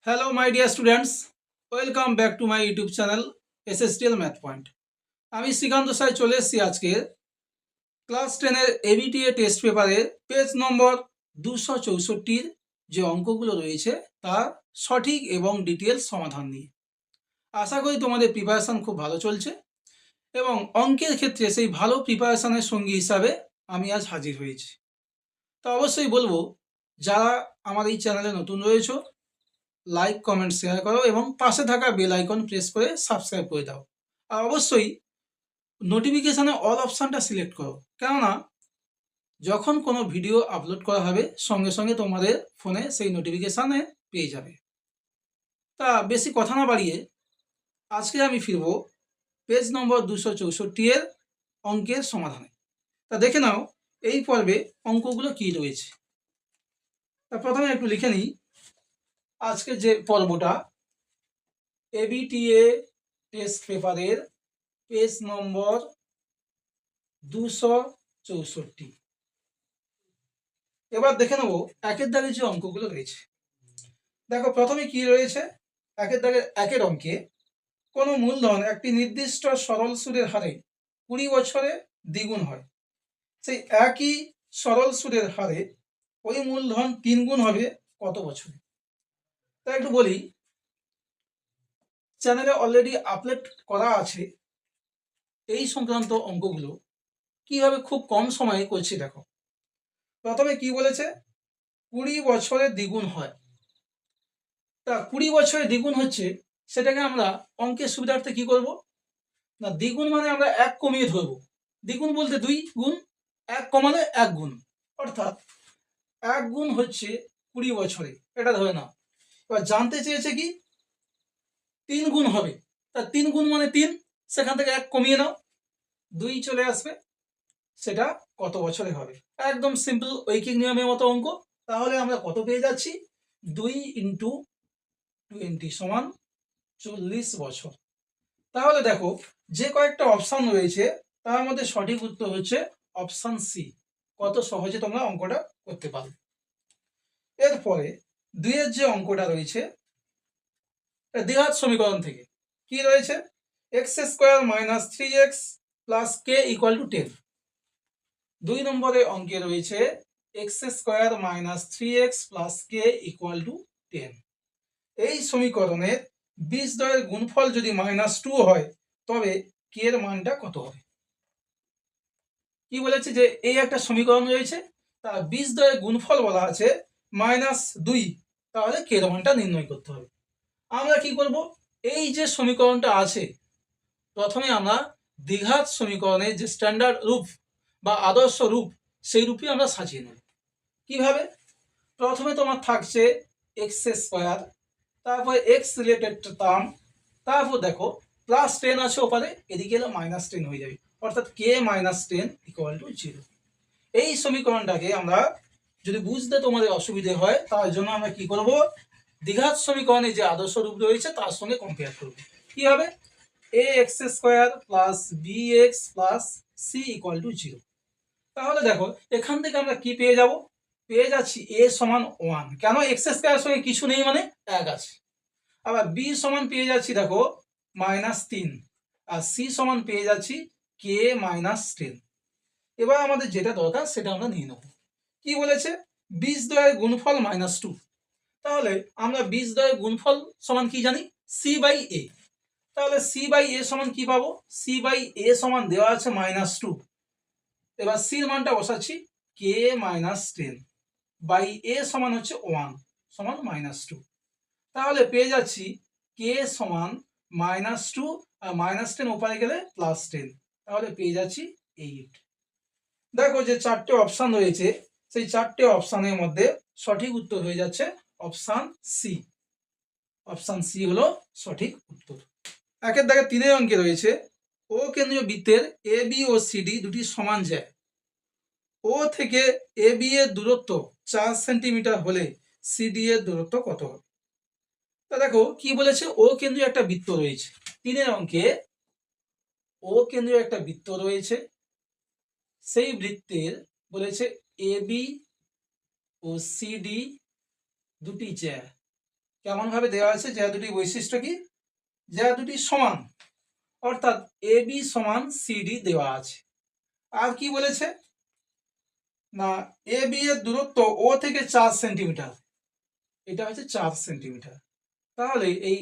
Hello, my dear students. Welcome back to my YouTube channel SSTL Math Point. আমি শ্রীকান্ত সাই চলে এসেছি আজকে class 10 এর এবিটিএ টেস্ট পেপারের পেজ নম্বর 264 যে অঙ্কগুলো রয়েছে তার সঠিক এবং ডিটেলস সমাধান নিয়ে। আশা করি তোমাদের প্রিপারেশন খুব ভালো চলছে এবং অঙ্কের ক্ষেত্রে সেই ভালো প্রিপারেশনের সঙ্গী হিসাবে আমি আজ হাজির হয়েছি। তো অবশ্যই বলবো যারা আমার এই চ্যানেলে নতুন রয়েছে লাইক কমেন্ট শেয়ার করো এবং পাশে থাকা বেল আইকন প্রেস করে সাবস্ক্রাইব করে দাও। আর অবশ্যই নোটিফিকেশানে অল অপশানটা সিলেক্ট করো, কেননা যখন কোনো ভিডিও আপলোড করা হবে সঙ্গে সঙ্গে তোমাদের ফোনে সেই নোটিফিকেশানে পেয়ে যাবে। তা বেশি কথা না বাড়িয়ে আজকে আমি ফিরবো পেজ নম্বর 264 এর অঙ্কের সমাধানে। তা দেখে নাও এই পর্বে অঙ্কগুলো কী রয়েছে। তা প্রথমে একটু লিখে নিই আজকে যে পর্বটা এবিটিএ টেস্ট পেপারের পেজ নম্বর 264। এবার দেখে নেব একের দাগে যে অঙ্কগুলো রয়েছে। দেখো প্রথমে কি রয়েছে, একের দাগে একের অঙ্কে কোনো মূলধন একটি নির্দিষ্ট সরল সুদের হারে 20 বছরে দ্বিগুণ হয়, সেই একই সরল সুদের হারে ওই মূলধন 3 গুণ হবে কত বছরে। তাই একটু বলি, চ্যানেলে অলরেডি আপলোড করা আছে এই সংক্রান্ত অঙ্কগুলো কিভাবে খুব কম সময়ে করছি। দেখো প্রথমে কি বলেছে, 20 বছরে দ্বিগুণ হয়। তা 20 বছরে দ্বিগুণ হচ্ছে, সেটাকে আমরা অঙ্কের সুবিধার্থে কি করব না, দ্বিগুণ মানে আমরা 1 কমিয়ে ধরবো। দ্বিগুণ বলতে 2 গুণ, 1 কমালে 1 গুণ, অর্থাৎ 1 গুণ হচ্ছে 20 বছরে, এটা ধরে নাও। এবার জানতে চেয়েছে কি 3 গুণ হবে, তা 3 গুণ মানে 3, সেখান থেকে 1 কমিয়ে নাও, 2 চলে আসবে, সেটা কত বছরে হবে। একদম সিম্পল ঐকিক নিয়মের মতো অঙ্ক। তাহলে আমরা কত পেয়ে যাচ্ছি, 2 × 20 সমান 40 বছর। তাহলে দেখো যে কয়েকটা অপশান রয়েছে তার মধ্যে সঠিক উত্তর হচ্ছে অপশান সি। কত সহজে তোমরা অঙ্কটা করতে পারো। এরপরে 2 এর যে অঙ্কটা রয়েছে দ্বিঘাত সমীকরণ থেকে কি রয়েছে, x² - 3x + k = 10। 2 নম্বরে অঙ্কে রয়েছে x² - 3x + k = 10। এই সমীকরণের বীজদ্বয়ের গুণফল যদি -2 হয় তবে k এর মানটা কত হবে। কি বলেছে যে এই একটা সমীকরণ রয়েছে, তার বীজদ্বয়ের গুণফল বলা আছে -2, তাহলে k এর মানটা নির্ণয় করতে হবে। আমরা কি করব, এই যে সমীকরণটা আছে প্রথমে আমরা দ্বিঘাত সমীকরণের যে স্ট্যান্ডার্ড রূপ বা আদর্শ রূপ সেই রূপে আমরা সাজিয়ে নেব। কিভাবে, প্রথমে তোমার থাকছে x², তারপরে x রিলেটেড টার্ম, তারপর দেখো +10 আছে ওপারে, এদিকে এলে -10 হয়ে যাবে, অর্থাৎ k - 10 = 0। এই সমীকরণটাকে আমরা যদি বুঝতে তোমাদের অসুবিধে হয় তার জন্য আমরা কি করব, দ্বিঘাত সমীকরণে যে আদর্শ রূপ রয়েছে তার সঙ্গে কম্পেয়ার করব। কি হবে, ax² + bx + c = 0। তাহলে দেখো এখান থেকে আমরা কি পেয়ে যাব, পেয়ে যাচ্ছি a সমান 1, কেন x² এর সঙ্গে কিছু নেই মানে 1 আছে। আবার b সমান পেয়ে যাচ্ছি দেখো -3, আর c সমান পেয়ে যাচ্ছি k - 10। এবার আমাদের যেটা দরকার সেটা আমরা নিয়ে নেব। কি বলেছে, বীজদ্বয়ের গুণফল -2, তাহলে আমরা বীজদ্বয়ের গুণফল সমান কি জানি, c/a। তাহলে c/a সমান কি পাবো, c/a সমান দেওয়া আছে -2, এবার c এর মানটা বসাচ্ছি k - 10 a সমান হচ্ছে 1 সমান -2, তাহলে পেয়ে যাচ্ছি k সমান -2 আর -10 ওপারে গেলে +10, তাহলে পেয়ে যাচ্ছি 8। দেখো যে 4টে অপশান রয়েছে সেই 4টে অপশানের মধ্যে সঠিক উত্তর হয়ে যাচ্ছে অপশান সি। অপশান সি হলো সঠিক উত্তর। একের দাগে 3 অঙ্কে রয়েছে ও কেন্দ্রীয় বৃত্তের এ বি ও সিডি দুটি সমান যায়, ও থেকে এ বি এর দূরত্ব 4 সেন্টিমিটার হলে সিডি এর দূরত্ব কত হবে। তা দেখো কি বলেছে, ও কেন্দ্রীয় একটা বৃত্ত রয়েছে। 3 অঙ্কে ও কেন্দ্রীয় একটা বৃত্ত রয়েছে, সেই বৃত্তের বলেছে এ বি ও সিডি দুটি জ্যা, কেমন ভাবে দেওয়া আছে, যে দুটি বৈশিষ্ট্য কি, যে দুটি সমান, অর্থাৎ এ বি সমান সিডি দেওয়া আছে। আর কি বলেছে না, এ বি এর দূরত্ব ও থেকে 4 সেন্টিমিটার, এটা হচ্ছে 4 সেন্টিমিটার। তাহলে এই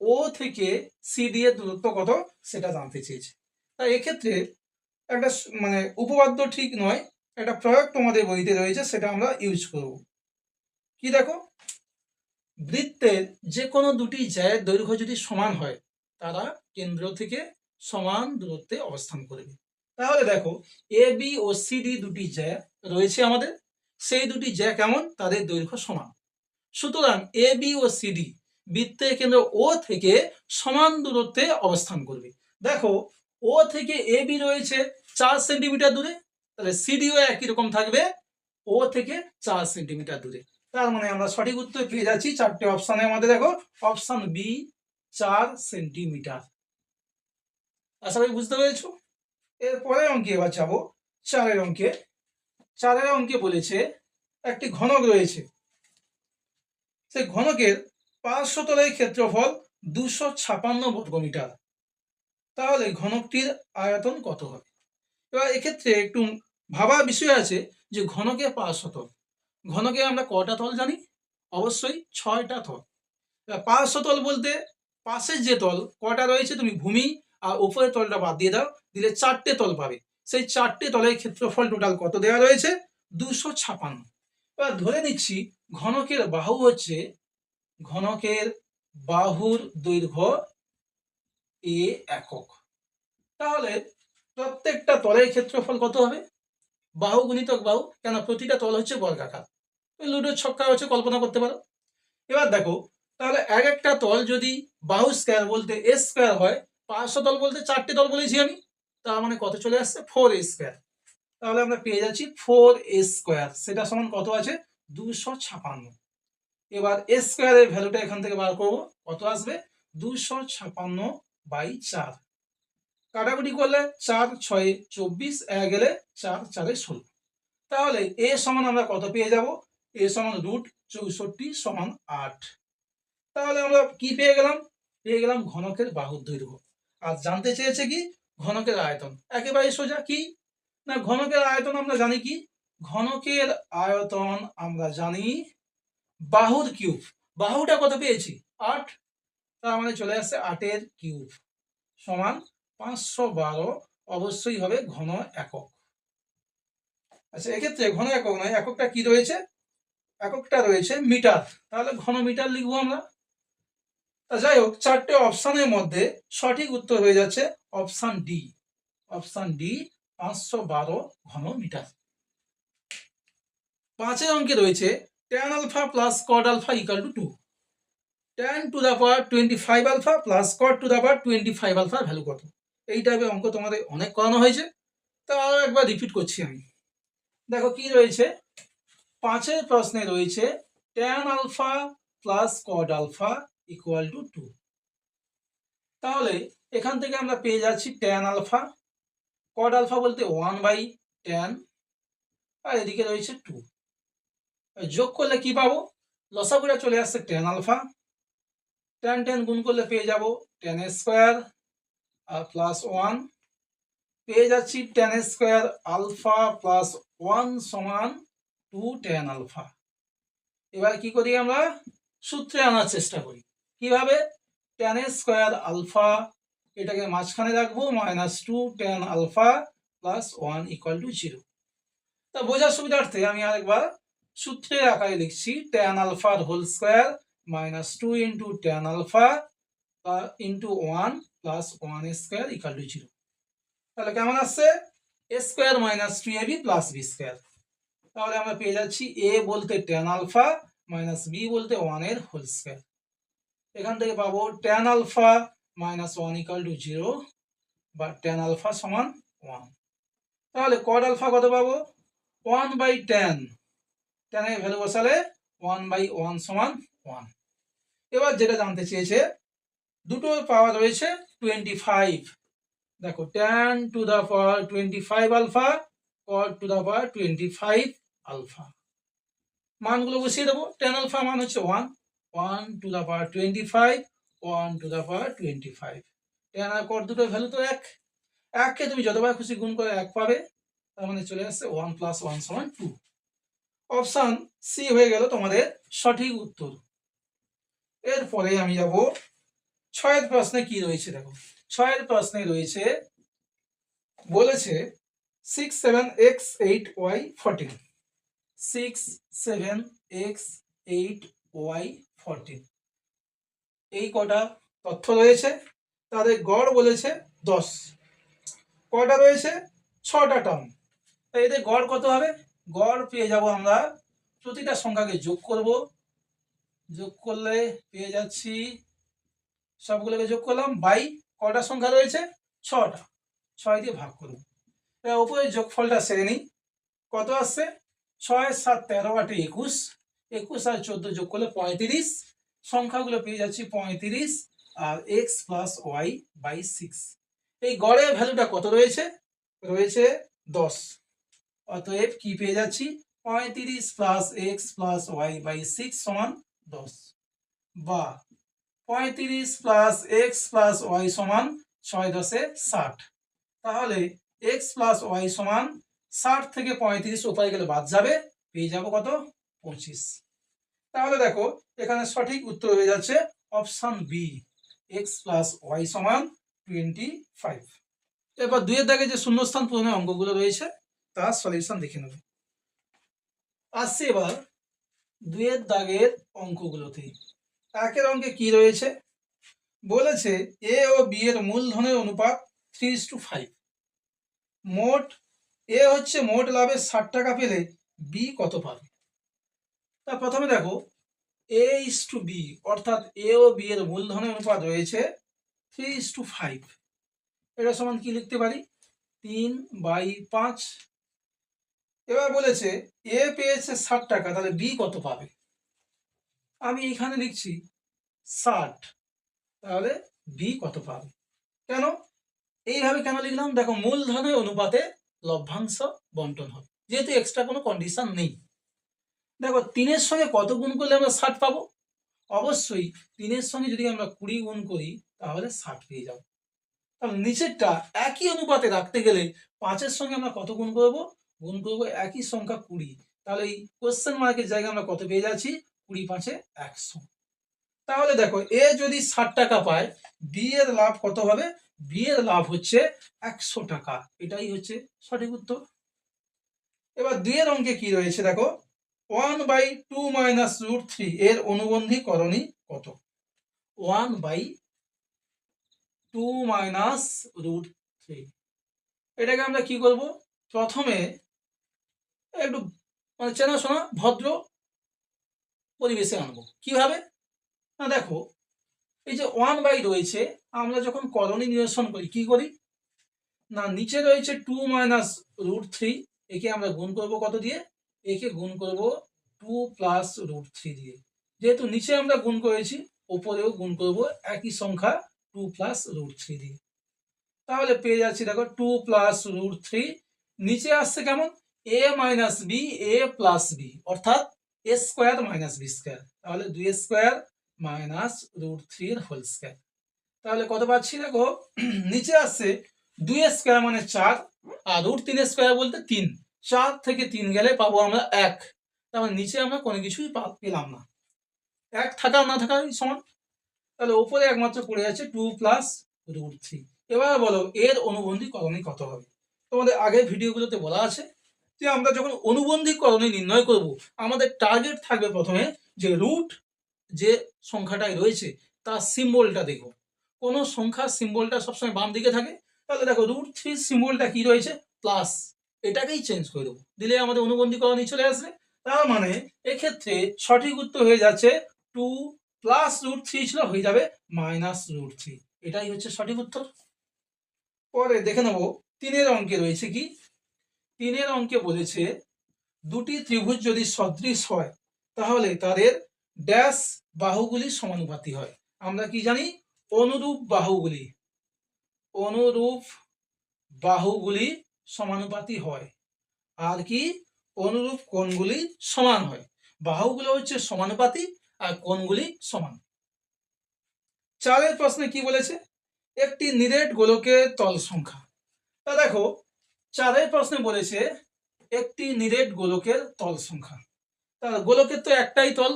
ও থেকে সিডি এর দূরত্ব কত সেটা জানতে চেয়েছে। তাই এক্ষেত্রে একটা মানে উপপাদ্য ঠিক নয়, একটা প্রয়োগ তোমাদের বইতে রয়েছে, সেটা আমরা ইউজ করব। কি দেখো, বৃত্তের যে কোনো দুটি জ্যায়ের দৈর্ঘ্য যদি সমান হয়, তারা কেন্দ্র থেকে সমান দূরত্বে অবস্থান করবে। তাহলে দেখো, এ বি ও সিডি দুটি জ্যা রয়েছে আমাদের, সেই দুটি জ্যা কেমন, তাদের দৈর্ঘ্য সমান। সুতরাং এ বি ও সিডি বৃত্তের কেন্দ্র ও থেকে সমান দূরত্বে অবস্থান করবে। দেখো, ও থেকে এ বি রয়েছে 4 সেন্টিমিটার দূরে, তাহলে সিডিও একই রকম থাকবে, ও থেকে 4 সেন্টিমিটার দূরে। তার মানে আমরা সঠিক উত্তর পেয়ে যাচ্ছি চারটে অপশানে আমাদের। দেখো, অপশান বি 4 সেন্টিমিটার। আশা করি বুঝতে পেরেছো। এরপরে অঙ্কে এবার যাবো 4 অঙ্কে। 4 অঙ্কে বলেছে একটি ঘনক রয়েছে, সেই ঘনকের পার্শ্বতলের ক্ষেত্রফল 256 বর্গমিটার। তাহলে ঘনকটির আয়তন কত হবে? এবার এক্ষেত্রে একটু ভাবার বিষয় আছে যে ঘনকের পার্শ্বতল, ঘনকে আমরা কটা তল জানি, অবশ্যই 6টা তল। পার্শ্বতল বলতে পাশের যে তল কটা রয়েছে, তুমি ভূমি আর উপরের তলটা বাদ দিয়ে দাও, দিলে 4টে তল পাবে। সেই 4টে তলের ক্ষেত্রফল টোটাল কত দেওয়া রয়েছে, 256। এবার ধরে নিচ্ছি ঘনকের বাহু হচ্ছে, ঘনকের বাহুর দৈর্ঘ্য এ একক। তাহলে প্রত্যেকটা তলের ক্ষেত্রফল কত হবে, বাহু গুণিতক বাহু, কেন প্রতিটা তল হচ্ছে বর্গাকার, লুডোর ছক্কা হচ্ছে কল্পনা করতে পারো। এবার দেখো, তাহলে এক একটা তল যদি বাহু স্কয়ার বলতে এ স্কয়ার হয়, পার্শ্বতল বলতে 4টে তল বলেছি আমি, তার মানে কত চলে আসছে, 4a স্কয়ার। তাহলে আমরা পেয়ে যাচ্ছি 4a স্কয়ার, সেটা সমান কত আছে, 256। এবার এ স্কয়ারের ভ্যালুটা এখান থেকে বার করব, কত আসবে, 256/4। কাটাকুটি করলে 4 6 24, এক গেলে 4 4 16। তাহলে এ সমান আমরা কত পেয়ে যাব, এ সমান √64 সমান 8। তাহলে আমরা কি পেয়ে গেলাম, পেয়ে গেলাম ঘনকের বাহুর দৈর্ঘ্য। আর জানতে চেয়েছে কি, ঘনকের আয়তন। একেবারে সোজা, কি না, ঘনকের আয়তন আমরা জানি কি, ঘনকের আয়তন আমরা জানি বাহুর কিউব। বাহুটা কত পেয়েছি, 8, তার মানে চলে আসছে 8 কিউব সমান 512, অবশ্যই হবে ঘন একক। আচ্ছা, এক্ষেত্রে ঘন একক নয়, এককটা কি রয়েছে, এককটা রয়েছে মিটার, তাহলে ঘন মিটার লিখবো আমরা। যাই হোক, 4টে অপশানের মধ্যে সঠিক উত্তর হয়ে যাচ্ছে অপশান ডি, অপশান ডি 512 ঘন মিটার। 5 অঙ্কে রয়েছে tan alpha plus cot alpha equal to 2, tan to the power 25 alpha plus cot to the power 25 আলফার ভ্যালু কত? এই টাইপের অঙ্ক তোমাদের অনেক করানো হয়েছে, তা আরো একবার রিপিট করছি আমি। দেখো কি রয়েছে, 5 প্রশ্নে রয়েছে tan alpha plus cot alpha equal to 2। তাহলে এখান থেকে আমরা পেয়ে যাচ্ছি tan আলফা, cot আলফা বলতে 1/tan, আর এদিকে রয়েছে 2। যোগ করলে কি পাবো, লসাগুটা চলে আসছে tan আলফা, tan tan গুণ করলে পেয়ে যাব tan স্কয়ার আর প্লাস 1, পেয়ে যাচ্ছি tan স্কয়ার আলফা প্লাস 1 সমান 2 tan আলফা। এবার কি করি, আমরা সূত্রে আনার চেষ্টা করি। কিভাবে, tan স্কয়ার আলফা এটাকে মাঝখানে রাখবো, -2 tan alpha plus 1 equal to 0। তা বোঝার সুবিধার্থে আমি আরেকবার সূত্রের আকারে লিখছি, tan আলফার whole square -2 into tan alpha into 1 plus 1 square equal to 0। তাহলে কেমন আসছে, a square minus 2ab plus b square. তাহলে আমরা পেয়ে যাচ্ছি a বলতে tan আলফা মাইনাস b বলতে 1 এর হোল স্কয়ার। এখান থেকে পাবো tan alpha minus 1 equal to 0 বা tan আলফা সমান 1। তাহলে cot আলফা কত পাবো, 1/tan, tan এর ভ্যালু বসালে 1/1 সমান 1। এবার যেটা জানতে চেয়েছে, দুটোর পাওয়ার রয়েছে 25। দেখো, tan to the power 25 alpha, cot to the power 25 alpha. মানগুলো বসিয়ে দেবো, tan আলফা মান হচ্ছে 1, 1 to the power 25, 1 to the power 25। এখানে কর দুটো ভ্যালু তো এক, এককে তুমি যতবার খুশি গুণ করে এক পাবে, তার মানে চলে আসছে 1 + 1 = 2। অপশন সি হয়ে গেল তোমাদের সঠিক উত্তর। এরপরে আমি যাব ছয়ের প্রশ্নে কি রয়েছে দেখো। ছয়ের প্রশ্নে রয়েছে, বলেছে 6 7 x 8 y 14, 6 7 x 8 y 14 এই কটা তথ্য রয়েছে। তাদের গড় বলেছে 10, কটা রয়েছে 6টা টার্ম। তাই এদের গড় কত হবে? গড় পেয়ে যাব আমরা, প্রতিটা সংখ্যাকে যোগ করব, যোগ করলে পেয়ে যাচ্ছি, সবগুলোকে যোগ করলাম বাই কটা সংখ্যা রয়েছে 6টা, 6 দিয়ে ভাগ করব। উপরে যোগফলটা সেরে নিই, কত আসছে 6 7 13 8 21, 21 আর 14 যোগ করলে 35, সংখ্যাগুলো পেয়ে যাচ্ছি 35 আর x + y / 6। এই গড়ের ভ্যালুটা কত রয়েছে? রয়েছে 10। অতএব কি পেয়ে যাচ্ছি 35 + x + y / 6 = 10, বা 35 + x + y = 6 × 10 = 60। তাহলে x + y = 60 থেকে 35 ওপারে গেলে বাদ যাবে, পেয়ে যাব কত 25। তাহলে দেখো এখানে সঠিক উত্তর হয়ে যাচ্ছে অপশন বি, x + y = 25। এবার দুইয়ের দাগে যে শূন্যস্থান পূরণের অঙ্কগুলো রয়েছে তার সলিউশন দেখে নেব। আসছে এবার দুইয়ের দাগের অঙ্কগুলোতে। একের অঙ্কে কি রয়েছে? বলেছে এ ও বি এর মূলধনের অনুপাত 3:5। মোট এ হচ্ছে মোট লাভে 60 টাকা পেলে বি কত পাবে? তা প্রথমে দেখো a:b, অর্থাৎ এ ও বি এর মূলধনের অনুপাত রয়েছে 3:5। এটা সমান কি লিখতে পারি? 3/5। এবার বলেছে এ পেয়েছে 60 টাকা, তাহলে বি কত পাবে? আমি এখানে লিখছি 60, তাহলে বি কত পাবে? কেন এইভাবে কেন লিখলাম? দেখো মূলধনের অনুপাতে লভ্যাংশ বন্টন হবে, যেহেতু এক্সট্রা কোনো কন্ডিশন নেই। দেখো 3-এর সঙ্গে কত গুণ করলে আমরা 60 পাবো? অবশ্যই 3-এর সঙ্গে যদি আমরা 20 গুণ করি তাহলে 60 পেয়ে যাব। তাহলে নিচেরটা একই অনুপাতে রাখতে গেলে 5-এর সঙ্গে আমরা কত গুণ করব? গুণ করব একই সংখ্যা 20। তাহলে এই কোশ্চেন মার্কের জায়গায় আমরা কত পেয়ে যাচ্ছি? 20 × 5 = 100। তাহলে দেখো এ যদি 60 টাকা পায়, বি এর লাভ কত হবে? বি এর লাভ হচ্ছে 100 টাকা। এটাই হচ্ছে সঠিক উত্তর। এবার দুইয়ের অঙ্কে কি রয়েছে দেখো, 1/2 - √3 এর অনুবন্ধী করণী কত? 1/2 - √3 এটাকে আমরা কি করব? প্রথমে একটু চেনাশোনা ভদ্র পরিবেশে আনবো। কিভাবে? না দেখো এই যে 1/, রয়েছে, আমরা যখন করণী নিরসন করি কি করি? না নিচে রয়েছে 2 - √3, একে আমরা গুণ করব কত দিয়ে? একে গুণ করব 2 + √3 দিয়ে। যেহেতু নিচে আমরা গুণ করেছি, উপরেও গুণ করব একই সংখ্যা 2 + √3 দিয়ে। তাহলে পেয়ে যাচ্ছি দেখো 2 + √3, নিচে আসছে কেমন? a - b a + b, অর্থাৎ a² - b²। তাহলে 2² - √3 এর হোল স্কয়ার। তাহলে কত পাচ্ছি দেখো, নিচে আসছে 2² মানে 4, আর √3² বলতে 3। 4 থেকে 3 গেলে পাবো আমরা 1। তার মানে নিচে আমরা কোনো কিছুই পেলাম না, 1 থাকা না থাকাই সমান। তাহলে উপরে একমাত্র পড়ে যাচ্ছে 2 + √3। এবার বলো এর অনুবন্ধী করণী কত হবে? তোমাদের আগের ভিডিওগুলোতে বলা আছে যে আমরা যখন অনুবন্ধী করণী নির্ণয় করব, আমাদের টার্গেট থাকবে প্রথমে যে রুট যে সংখ্যাটাই রয়েছে তার সিম্বলটা দেখব। কোন সংখ্যার সিম্বলটা সবসময় বাম দিকে থাকে, তাহলে দেখো √3 সিম্বলটা কি রয়েছে? প্লাস, এটাকেই চেঞ্জ করে দেবো, দিলে আমাদের অনুবন্ধী করণী চলে আসবে। তার মানে এক্ষেত্রে সঠিক উত্তর হয়ে যাচ্ছে 2 + √3 ছিল, হয়ে যাবে -√3। এটাই হচ্ছে সঠিক উত্তর। পরে দেখে নেব 3-এর অঙ্কে রয়েছে কি। 3-এর অঙ্কে বলেছে দুটি ত্রিভুজ যদি সদৃশ হয় তাহলে তাদের ড্যাশ বাহুগুলি সমানুপাতি হয়। আমরা কি জানি? অনুরূপ বাহুগুলি, অনুরূপ বাহুগুলি সমানুপাতি হয়। আর কি? অনুরূপ কোণগুলি সমান হয়। বাহুগুলো হচ্ছে সমানুপাতি আর কোণগুলি সমান। 4 প্রশ্নে কি বলেছে, একটি নিরেট গোলকের তল সংখ্যা। তা দেখো 4 প্রশ্নে বলেছে একটি নিরেট গোলকের তল সংখ্যা। তা গোলকের তো একটাই তল,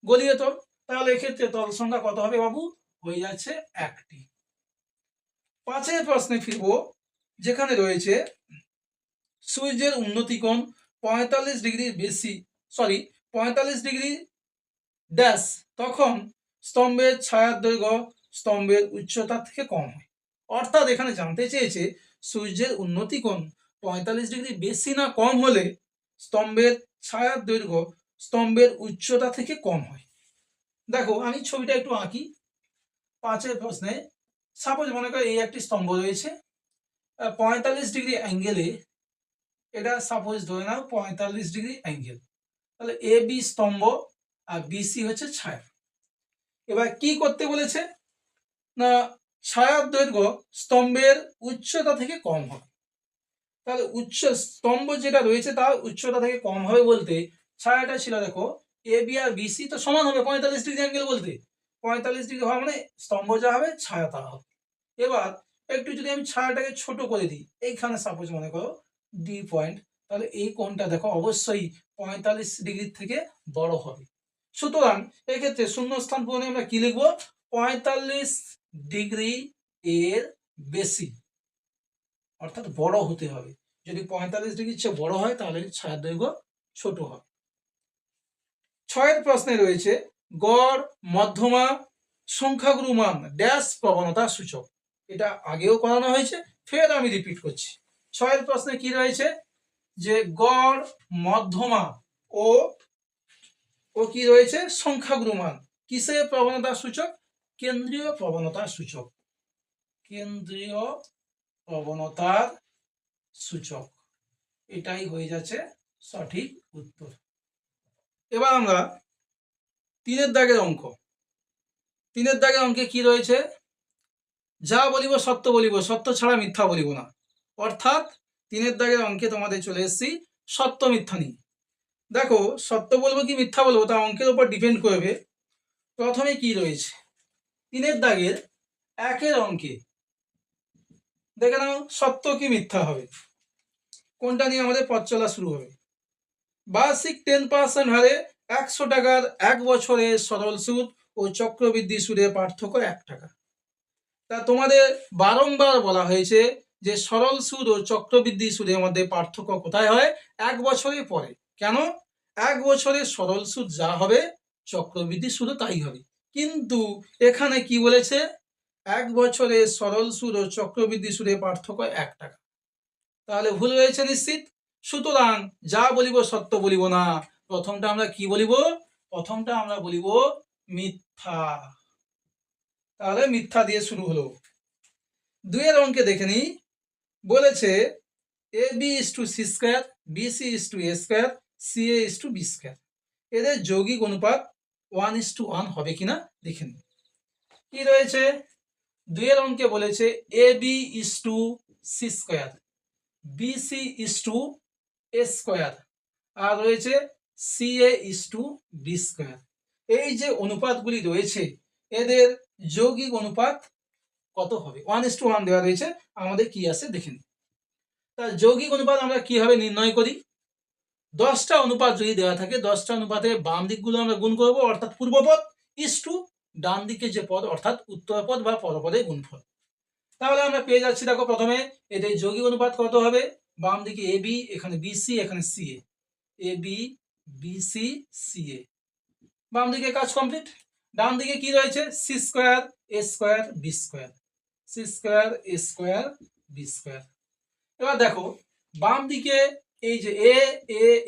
গোলীয় তল, তাহলে এক্ষেত্রে তল সংখ্যা কত হবে বাবু, হয়ে যাচ্ছে 1টি। 5 প্রশ্নে ফিরবো, যেখানে রয়েছে সূর্যের উন্নতি কোণ 45 ডিগ্রির বেশি, 45 ডিগ্রি ড্যাশ, তখন স্তম্ভের ছায়ার দৈর্ঘ্য স্তম্ভের উচ্চতা থেকে কম হয়। অর্থাৎ এখানে জানতে চেয়েছে সূর্যের উন্নতি কোণ 45 ডিগ্রি বেশি না কম হলে স্তম্ভের ছায়ার দৈর্ঘ্য স্তম্ভের উচ্চতা থেকে কম হয়। দেখো আমি ছবিটা একটু আঁকি। 5 প্রশ্নে সাপোজ মনে করো এই একটি স্তম্ভ রয়েছে 45 ডিগ্রি অ্যাঙ্গেলে, এটা সাপোজ ধরে নাও 45 ডিগ্রি অ্যাঙ্গেল, তাহলে এ বি স্তম্ভ আর বিসি হচ্ছে ছায়া। এবার কি করতে বলেছে না, ছায়ার দৈর্ঘ্য স্তম্ভের উচ্চতা থেকে কম হবে। তাহলে উচ্চ স্তম্ভ যেটা রয়েছে তার উচ্চতা থেকে কম হবে বলতে ছায়াটা ছিল দেখো এ বি আর বিসি তো সমান হবে 45 ডিগ্রি অ্যাঙ্গেল বলতে, 45 ডিগ্রি হওয়া মানে স্তম্ভ যা হবে ছায়া তা হবে। এবার একটু যদি আমি ছায়াটাকে ছোট করে দিই, এইখানে সাপোজ মনে করো ডি পয়েন্ট, তাহলে এই কোণটা দেখো অবশ্যই 45 ডিগ্রির থেকে বড় হবে। সুতরাং এক্ষেত্রে শূন্যস্থান পূরণে আমরা কি লিখবো, 45 ডিগ্রি এর বেশি, অর্থাৎ বড় হতে হবে। যদি 45 ডিগ্রির চেয়ে বড় হয় তাহলে ছায়ার দৈর্ঘ্য ছোট হবে। 6 প্রশ্নে রয়েছে গড় মধ্যমা সংখ্যাগুরু মান ড্যাশ প্রবণতা সূচক। এটা আগেও করানো হয়েছে, ফের আমি রিপিট করছি। 6 প্রশ্নে কি রয়েছে, যে গড় মধ্যমা ও কি রয়েছে সংখ্যাগুরু মান কিসের প্রবণতা সূচক, কেন্দ্রীয় প্রবণতা সূচক, কেন্দ্রীয় প্রবণতার সূচক, এটাই হয়ে যাচ্ছে সঠিক উত্তর। এবার আমরা 3 দাগের অঙ্ক। 3 দাগের অঙ্কে কি রয়েছে, যা বলিব সত্য বলিব, সত্য ছাড়া মিথ্যা বলিব না। অর্থাৎ 3 দাগের অঙ্কে তোমাদের চলে এসেছি সত্য মিথ্যা নিয়ে। দেখো সত্য বলবো কি মিথ্যা বলবো তা অঙ্কের উপর ডিপেন্ড করবে। প্রথমে কি রয়েছে 3 দাগের 1 অঙ্কে, দেখে নাও সত্য কি মিথ্যা হবে, কোনটা নিয়ে আমাদের পথ চলা শুরু হবে। বার্ষিক 10% হারে 100 টাকার 1 বছরের সরল সুদ ও চক্রবৃদ্ধি সুদের পার্থক্য 1 টাকা। তা তোমাদের বারংবার বলা হয়েছে যে সরল সুদ ও চক্রবৃদ্ধি সুদের মধ্যে পার্থক্য কোথায় হয়, 1 বছরের পরে। কেন, 1 বছরের সরল সুদ যা হবে চক্রবৃদ্ধি সুদও তাই হবে। কিন্তু এখানে কি বলেছে, 1 বছরের সরল সুদ ও চক্রবৃদ্ধি সুদের পার্থক্য 1 টাকা, তাহলে ভুল রয়েছে নিশ্চিত। সুতরাং যা বলিব সত্য বলিব না, প্রথমটা আমরা কি বলিব, প্রথমটা আমরা বলিব মিথ্যা। তাহলে মিথ্যা দিয়ে শুরু হলো। 2 অঙ্কে দেখে নিই, বলেছে A B is to C square, B C is to A square, C A is to B square, এদের যৌগিক অনুপাত 1:1 হবে কিনা দেখে নিই। কি রয়েছে 2 অঙ্কে বলেছে A B is to C square, B C is to A square, আর রয়েছে C A is to B square. এই যে অনুপাতগুলি রয়েছে এদের যৌগিক অনুপাত কত হবে, 1:1 দেওয়া রয়েছে, আমাদের কি আসে দেখে নিই। তার যৌগিক অনুপাত আমরা কিভাবে নির্ণয় করি, 10টা অনুপাত যদি দেওয়া থাকে 10টা অনুপাতে বাম দিকগুলো আমরা গুণ করব, অর্থাৎ পূর্বপদ, ইস টু ডান দিকে যে পদ অর্থাৎ উত্তরপদ বা পরপদের গুণফল। তাহলে আমরা পেয়ে যাচ্ছি দেখো প্রথমে এদের যৌগিক অনুপাত কত হবে, বাম দিকে এ বি, এখানে বিসি, এখানে C A B BC C A, বাম দিকে কাজ কমপ্লিট। ডান দিকে কি রয়েছে, C square A square B square, C square A square B square. এবার দেখো বাম দিকে এই যে A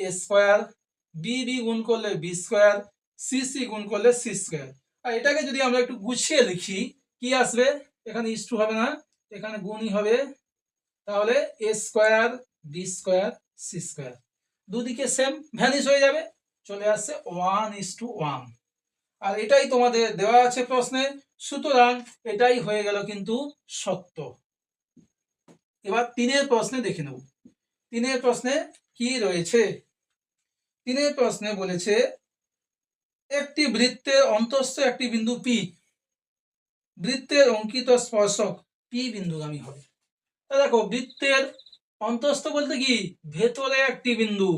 A square, B B গুণ করলে বি স্কোয়ার, সি সি গুণ করলে সি স্কোয়ার। আর এটাকে যদি আমরা একটু গুছিয়ে লিখি কি আসবে, এখানে ইস টু হবে না, এখানে গুণই হবে, তাহলে A square B square C square, দুদিকে সেম ভ্যানিশ হয়ে যাবে, চলে আসছে 1:1। আর এটাই তোমাদের দেওয়া আছে প্রশ্নে, সুতরাং এটাই হয়ে গেল কিন্তু সত্য। এবার 3 প্রশ্নে দেখে নেব। 3 প্রশ্নে কি রয়েছে, 3 প্রশ্নে বলেছে একটি বৃত্তের অন্তঃস্থ একটি বিন্দু পি বৃত্তের অঙ্কিত স্পর্শক পি বিন্দুগামী হবে। তা দেখো বৃত্তের অন্তঃস্থ বলতে কি ভেতরে একটি বিন্দু,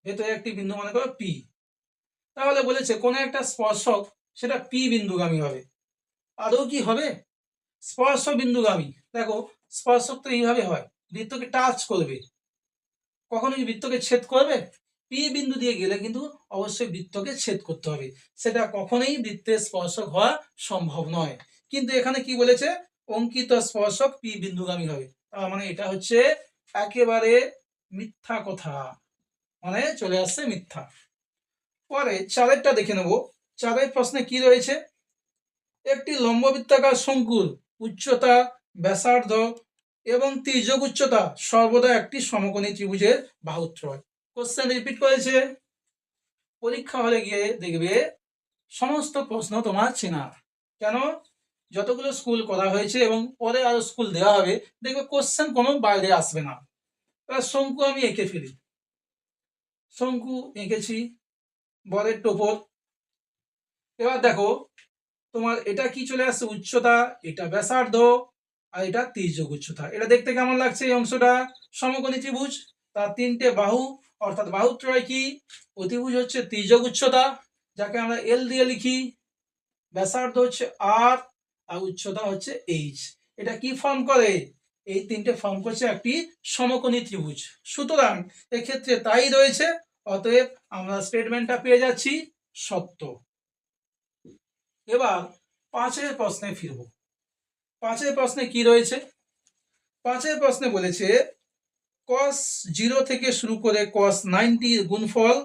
ভেতরে একটি বিন্দু মনে করো পি। তাহলে বলেছে কোন একটা স্পর্শক সেটা পি বিন্দুগামী হবে। আদৌ কি হবে স্পর্শ বিন্দুগামী? দেখো স্পর্শক তো এইভাবে হয়, বৃত্তকে টাচ করবে, কখনো কি বৃত্তকে ছেদ করবে? পি বিন্দু দিয়ে গেলে কিন্তু অবশ্যই বৃত্তকে ছেদ করতে হবে, সেটা কখনোই বৃত্তের স্পর্শক হওয়া সম্ভব নয়। কিন্তু এখানে কি বলেছে অঙ্কিত স্পর্শক পি বিন্দুগামী হবে, তার মানে এটা হচ্ছে একেবারে মিথ্যা কথা, মানে চলে আসছে মিথ্যা। পরে চারেরটা দেখে নেব। চারের প্রশ্নে কি রয়েছে, একটি লম্ববৃত্তাকার শঙ্কুর উচ্চতা, ব্যাসার্ধ এবং তির্যক উচ্চতা সর্বদা একটি সমকোণী ত্রিভুজের বাহুত্রয়। কোশ্চেন রিপিট করেছে, পরীক্ষা হলে গিয়ে দেখবে সমস্ত প্রশ্ন তোমার চেনা। কেন? যতগুলো স্কুল করা হয়েছে এবং পরে আরো স্কুল দেওয়া হবে, দেখবে কোশ্চেন কোনো বাইরে আসবে না। এবার শঙ্কু আমি এঁকে ফেলি, শঙ্কু এঁকেছি, বলের টোপর। এবার দেখো তোমার এটা কি চলে আসছে উচ্চতা, এটা ব্যাসার্ধ, আর এটা তির্যক উচ্চতা। এটা দেখতে কেমন লাগছে? এই অংশটা সমকোণী ত্রিভুজ, তার তিনটে বাহু অর্থাৎ বাহুত্রয় কি? অতিভুজ হচ্ছে তির্যক উচ্চতা, যাকে আমরা এল দিয়ে লিখি, ব্যাসার্ধ হচ্ছে আর, আর উচ্চতা হচ্ছে এইচ। এটা কি ফর্ম করে? এই তিনটে ফর্ম করছে একটি সমকোণী ত্রিভুজ। সুতরাং এক্ষেত্রে তাই রয়েছে, অতএব আমরা স্টেটমেন্টটা পেয়ে যাচ্ছি সত্য। এবার পাঁচের প্রশ্নে ফিরব। পাঁচের প্রশ্নে কি রয়েছে? পাঁচের প্রশ্নে বলেছে cos 0 থেকে শুরু করে cos 90 এর গুণফল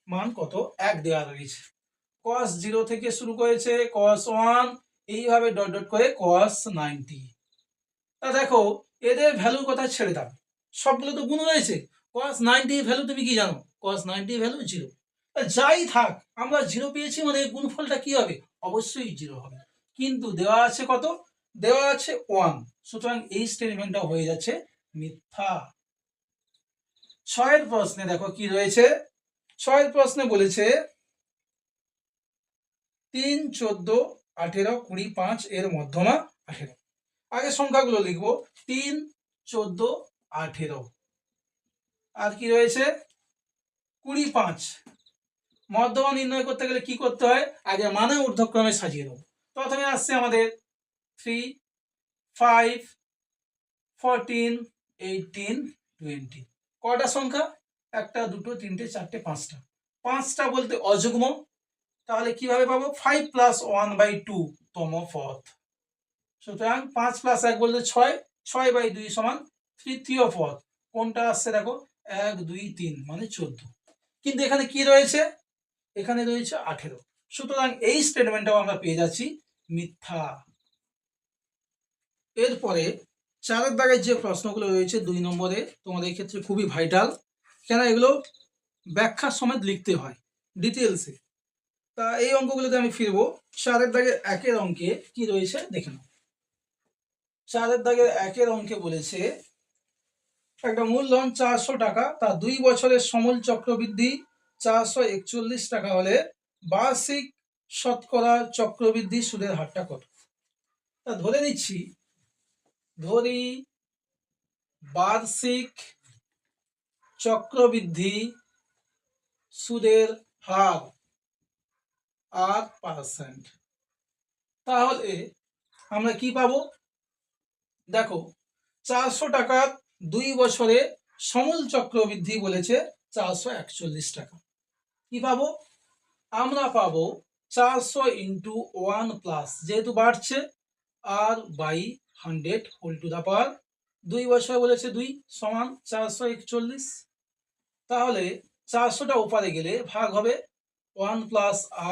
মান কত? এক দেওয়া রয়েছে। cos 0 থেকে শুরু করেছে cos 1, এইভাবে ডট ডট করে cos 90। তা দেখো এদের ভ্যালুর কথা ছেড়ে দাও, সবগুলো তো গুণ রয়েছে। cos 90 এর ভ্যালু তুমি কি জানো? cos 90 এর ভ্যালু 0। যাই থাক, আমরা 0 পেয়েছি মানে গুণফলটা কি হবে? অবশ্যই 0 হবে। কিন্তু দেওয়া আছে কত? দেওয়া আছে 1, সুতরাং এই স্টেটমেন্টটা হয়ে যাচ্ছে মিথ্যা। ছয়ের প্রশ্নে দেখো কি রয়েছে। ছয়ের প্রশ্নে বলেছে 3, 14, 18, 20, 5 এর মধ্যমা 18। আগে সংখ্যাগুলো লিখবো, 3, 14, 18, আর কি রয়েছে 20, 5। মধ্যমা নির্ণয় করতে গেলে কি করতে হয়? আগে মানে ঊর্ধ্বক্রমে সাজিয়ে দেবো। প্রথমে আসছে আমাদের 3, 5, 14, 18, 20। কয়টা সংখ্যা? একটা, দুটো, তিনটে, চারটে, পাঁচটা। পাঁচটা বলতে অযুগ্ম, তাহলে কিভাবে পাবো? 5 + 1/2 তম পদ। সুতরাং 5 + 1 বলতে 6, 6/2 সমান তৃতীয় পদ। কোনটা আসছে দেখো? 1, 2, 3 মানে 14। কিন্তু এখানে কি রয়েছে? এখানে রয়েছে 18। সুতরাং এই স্টেটমেন্টটাও আমরা পেয়ে যাচ্ছি মিথ্যা। এরপরে চারের দাগের যে প্রশ্নগুলো রয়েছে 2 নম্বরে, তোমাদের ক্ষেত্রে খুবই ভাইটাল, কেন এগুলো ব্যাখ্যা সমেত লিখতে হয় ডিটেলসে। তা এই অঙ্কগুলোতে আমি ফিরবো। চারের দাগের একের অঙ্কে কি রয়েছে দেখে নাও। চারের দাগের একের অঙ্কে বলেছে একটা মূলধন 400 টাকা, তা 2 বছরের সমূল চক্রবৃদ্ধি 441 টাকা হলে বার্ষিক শতকরা চক্রবৃদ্ধি সুদের হারটা কত? তা ধরে নিচ্ছি, ধরি বার্ষিক চক্রবৃদ্ধি সুদের হার 8%। তাহলে আমরা কি পাবো? দেখো 400 টাকার 2 বছরে সমূল চক্রবৃদ্ধি বলেছে 441 টাকা। কি পাবো? আমরা পাবো 400 × 1+, যেহেতু বাড়ছে, r/100 হোল টু দা পাওয়ার 2 বছর বলেছে 2 সমান 441। তাহলে 400টা ওপারে গেলে ভাগ হবে 1 +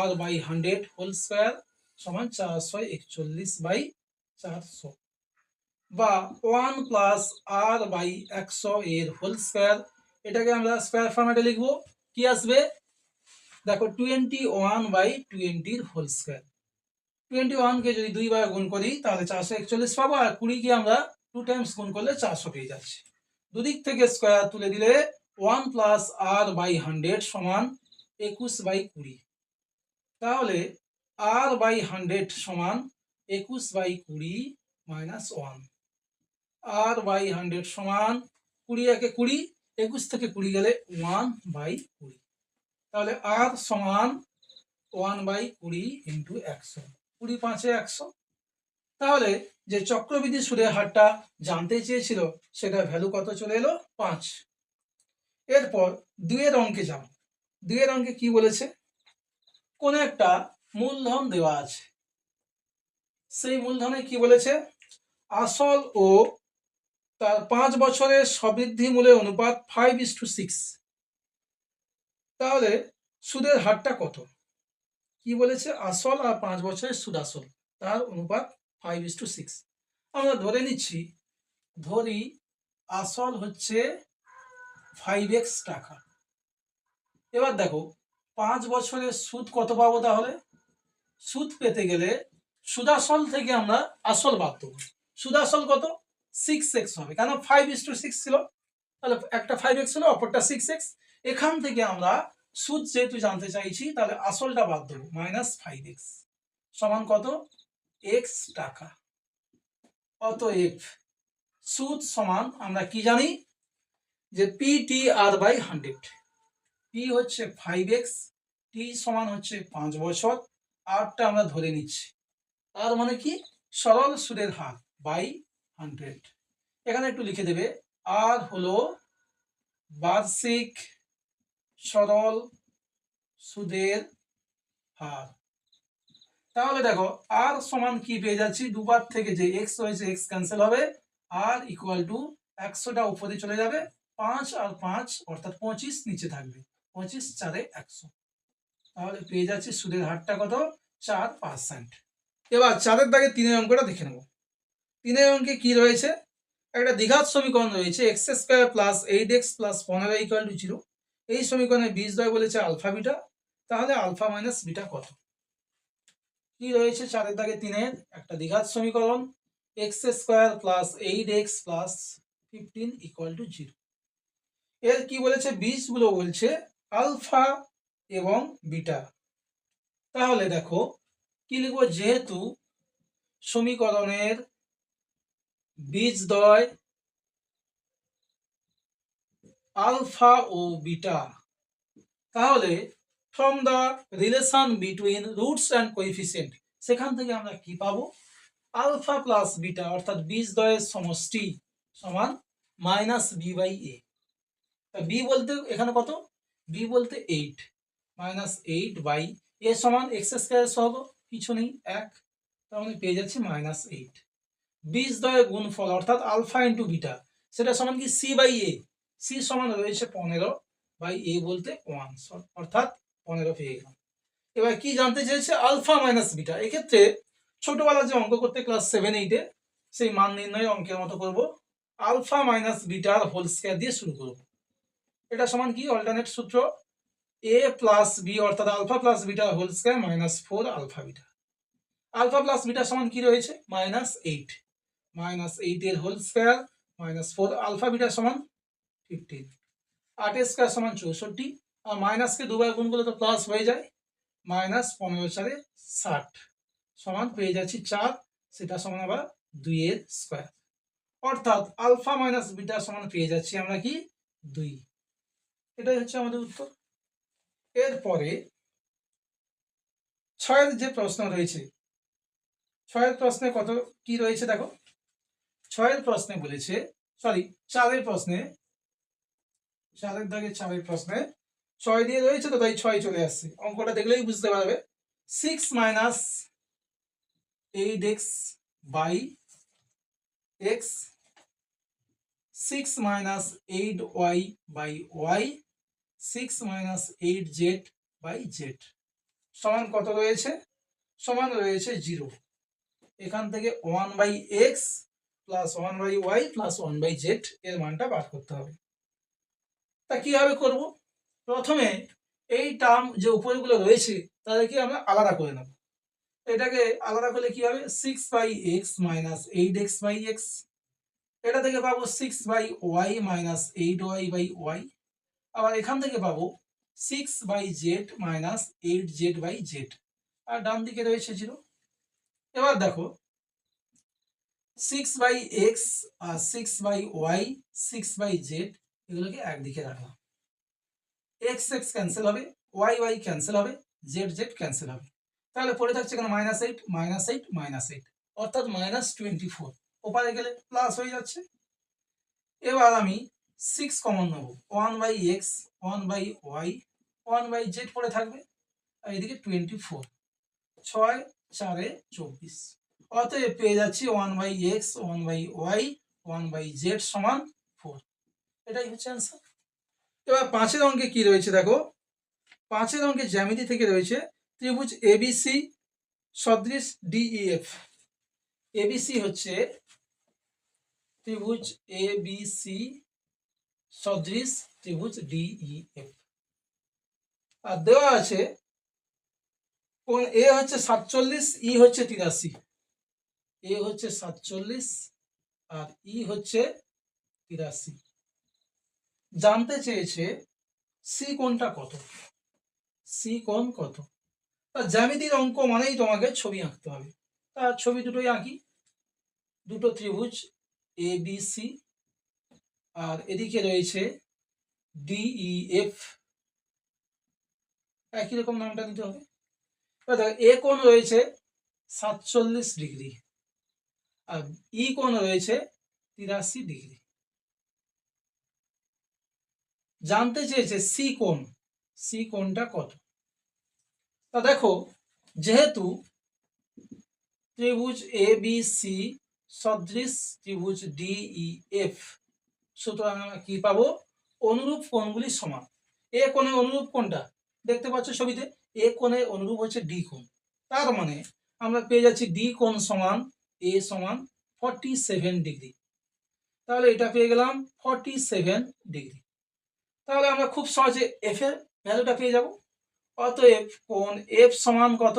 r/100 হোল স্কয়ার সমান 441/400, বা 1 + r/100 এর হোল স্কয়ার। এটাকে আমরা স্কয়ার ফরম্যাটে লিখবো। কি আসবে? দেখো 21/20 এর হোল স্কয়ার। 21 কে যদি 2 বার গুণ করি তাহলে 441 পাবো, আর 20 কে আমরা 2 টাইমস গুণ করলে 400 পেয়ে যাচ্ছি। দুদিক থেকে স্কয়ার তুলে দিলে 1 + r/100 সমান 21/20। তাহলে r/100 সমান 21/20 মাইনাস 1। r/100 সমান 20 একে 20, 21 থেকে 20 গেলে 1/20। তাহলে r সমান 1/20 ইন্টু 100, 20 5 100। তাহলে যে চক্রবৃদ্ধি সুদের হারটা জানতে চেয়েছিল সেটা ভ্যালু কত চলে এলো? 5। এরপর 2 অঙ্কে যাব। 2 অঙ্কে কি বলেছে? কোন একটা মূলধন দেওয়া আছে, সেই মূলধনে কি বলেছে? আসল ও তার 5 বছরের সবৃদ্ধি মূল্যের অনুপাত 5:6। তাহলে সুদের হারটা কত? কি বলেছে? আসল আর 5 বছরের সুদ আসল তার অনুপাত 5:6। আমরা ধরে নিচ্ছি, ধরি আসল হচ্ছে 5x টাকা। এবার দেখো 5 বছরের সুদ কত পাবো? তাহলে সুদ পেতে গেলে সুদাসল থেকে আমরা আসল বাদ দেবো। সুদাসল কত? 6x হবে, কেন 5:6 ছিল, তাহলে একটা 5x ছিল, অপরটা 6x। এখান থেকে আমরা সুদ যেহেতু জানতে চাইছি তাহলে আসলটা বাদ দেবো, -5x সমান কত? x টাকা। অতএব সুদ সমান আমরা কি জানি? যে PTR/100। P হচ্ছে 5x, T সমান হচ্ছে 5 বছর, আরটা আমরা ধরে নিচ্ছি। তার মানে কি? সরল সুদের হার বাই 100। এখানে একটু লিখে দেবে, আর হলো বার্ষিক সরল সুদের হার। তাহলে দেখো আর সমান কি পেয়ে যাচ্ছি? দুবার থেকে যে এক্স হয়েছে এক্স ক্যান্সেল হবে, আর ইকুয়াল টু 100টা উপরে চলে যাবে, 5 আর 5 অর্থাৎ 25 নিচে থাকবে, 25 4 100। তাহলে পেয়ে যাচ্ছি সুদের হারটা কত? 4%। এবার 4-এর দাগে 3-এর অঙ্কটা দেখে নেব। 3-এর অঙ্কে কি রয়েছে? একটা দ্বিঘাত সমীকরণ রয়েছে, x² plus 8x plus 15 equal to 0। এই সমীকরণে বীজদ্বয় বলেছে আলফা বিটা। তাহলে আলফা মাইনাস বিটা কত? কি রয়েছে 4-এর দাগে 3-এর? একটা দ্বিঘাত সমীকরণ, x² plus 8x plus 15 equal to 0। এর কি বলেছে? বীজগুলো বলছে আলফা এবং বিটা। তাহলে দেখো কি লিখবো? যেহেতু সমীকরণের বীজদ্বয় আলফা ও বিটা, তাহলে from the relation between roots and coefficient, সেখান থেকে আমরা কি পাবো? আলফা প্লাস বিটা অর্থাৎ বীজদ্বয়ের সমষ্টি সমান -b/a। বি বলতে এখানে কত? বি বলতে 8, -8/a সমান x² সহগ কিছু নেই 1, তার মানে পেয়ে যাচ্ছি -8। বীজদ্বয়ের গুণফল অর্থাৎ আলফা ইন্টু বিটা, সেটা সমান কি? c/a। সি সমান রয়েছে 15/a বলতে 1, অর্থাৎ 15 পেয়ে গেলাম। এবার কি জানতে চেয়েছে? Alpha minus beta. এক্ষেত্রে ছোটবেলার যে অঙ্ক করতে ক্লাস 7-8-এ, সেই মান নির্ণয় অঙ্কের মতো করব। আলফা মাইনাস বিটার হোল স্কয়ার দিয়ে শুরু করব। এটা সমান কি? অল্টারনেট সূত্র, a প্লাস বি অর্থাৎ alpha plus beta whole square -4 alpha beta. Alpha plus beta সমান কি রয়েছে? -8, -8 এর হোল স্কয়ার -4 আলফা বিটা সমান 15, 8 স্কয়ার সমান 64, আর মাইনাসকে দুবার গুণ করলে তো প্লাস হয়ে যায়, -15 4 60 সমান পেয়ে যাচ্ছি 4, সেটা সমান আবার 2 এর স্কয়ার, অর্থাৎ আলফা মাইনাস বিটা সমান পেয়ে যাচ্ছি আমরা কি? 2। এটাই হচ্ছে আমাদের উত্তর। এরপরে 6-এর যে প্রশ্ন রয়েছে, 6-এর প্রশ্নে কত কি রয়েছে দেখো। 6-এর প্রশ্নে বলেছে, সরি 4-এর প্রশ্নে, 4-এর দাগে 4-এর প্রশ্নে 6 দিয়ে রয়েছে তো তাই 6 চলে আসছে। অঙ্কটা দেখলেই বুঝতে পারবে। 6 - 8x by x, 6 - 8y by y, 6 - 8z by z সমান কত রয়েছে? সমান রয়েছে 0। এখান থেকে 1/x plus 1/y plus 1/z এর মানটা বার করতে হবে। তা কিভাবে করব? প্রথমে এই টার্ম যে উপরগুলো রয়েছে তাদেরকে আমরা আলাদা করে নেব। এটাকে আলাদা করলে কি হবে? 6/x - 8x/x, এটা থেকে পাবো 6/y - 8y/y, আবার এখান থেকে পাবো 6/z - 8z/z। আর ডান দিকে রয়েছে 0। এবার দেখো 6/x আর 6/y 6/z এগুলোকে একদিকে রাখলাম। x x ক্যান্সেল হবে, y y ক্যান্সেল হবে, z z ক্যান্সেল হবে। তাহলে পড়ে থাকছে এখানে -8 -8 -8 অর্থাৎ -24। ওপারে গেলে প্লাস হয়ে যাচ্ছে। এবার আমি 6 কমন নেব, 1/x 1/y 1/z পড়ে থাকবে, আর এদিকে 24, 6 4 24। অতএব পেয়ে যাচ্ছি 1/x 1/y 1/z সমান 4। এটাই হচ্ছে অ্যান্সার। এবার 5 অঙ্কে কি রয়েছে দেখো, 5 অঙ্কে জ্যামিতি থেকে রয়েছে ত্রিভুজ এবিসি সদৃশ ডিইএফ। এবিসি হচ্ছে ত্রিভুজ এবিসি সদৃশ ত্রিভুজ ডিইএফ। আর দেওয়া আছে কোণ এ হচ্ছে 47, ই হচ্ছে 83। এ হচ্ছে 47 আর ই হচ্ছে 83। জানতে চেয়েছে সি কোণটা কত, সি কোণ কত। জ্যামিতির অঙ্ক মানেই তোমাকে ছবি আঁকতে হবে। তার ছবি দুটোই আঁকি, দুটো ত্রিভুজ এ বি সি, আর এদিকে রয়েছে ডিইএফ, একই রকম নামটা দিতে হবে। এ কোণ রয়েছে 47 ডিগ্রি আর ই কোণ রয়েছে 83 ডিগ্রি। জানতে চেয়েছে সি কোণ, সি কোণটা কত। তা দেখো, যেহেতু ত্রিভুজ এ বি সি সদৃশ ত্রিভুজ ডিইএফ, সুতরাং আমরা কি পাবো, অনুরূপ কোণগুলি সমান। এ কোণের অনুরূপ কোণটা দেখতে পাচ্ছ ছবিতে, এ কোণের অনুরূপ হচ্ছে ডি কোণ। তার মানে আমরা পেয়ে যাচ্ছি ডি কোণ সমান এ সমান 47 ডিগ্রি। তাহলে এটা পেয়ে গেলাম 47 ডিগ্রি। তাহলে আমরা খুব সহজে এফ এর ভ্যালুটা পেয়ে যাব। অতএব কোণ এফ সমান কত,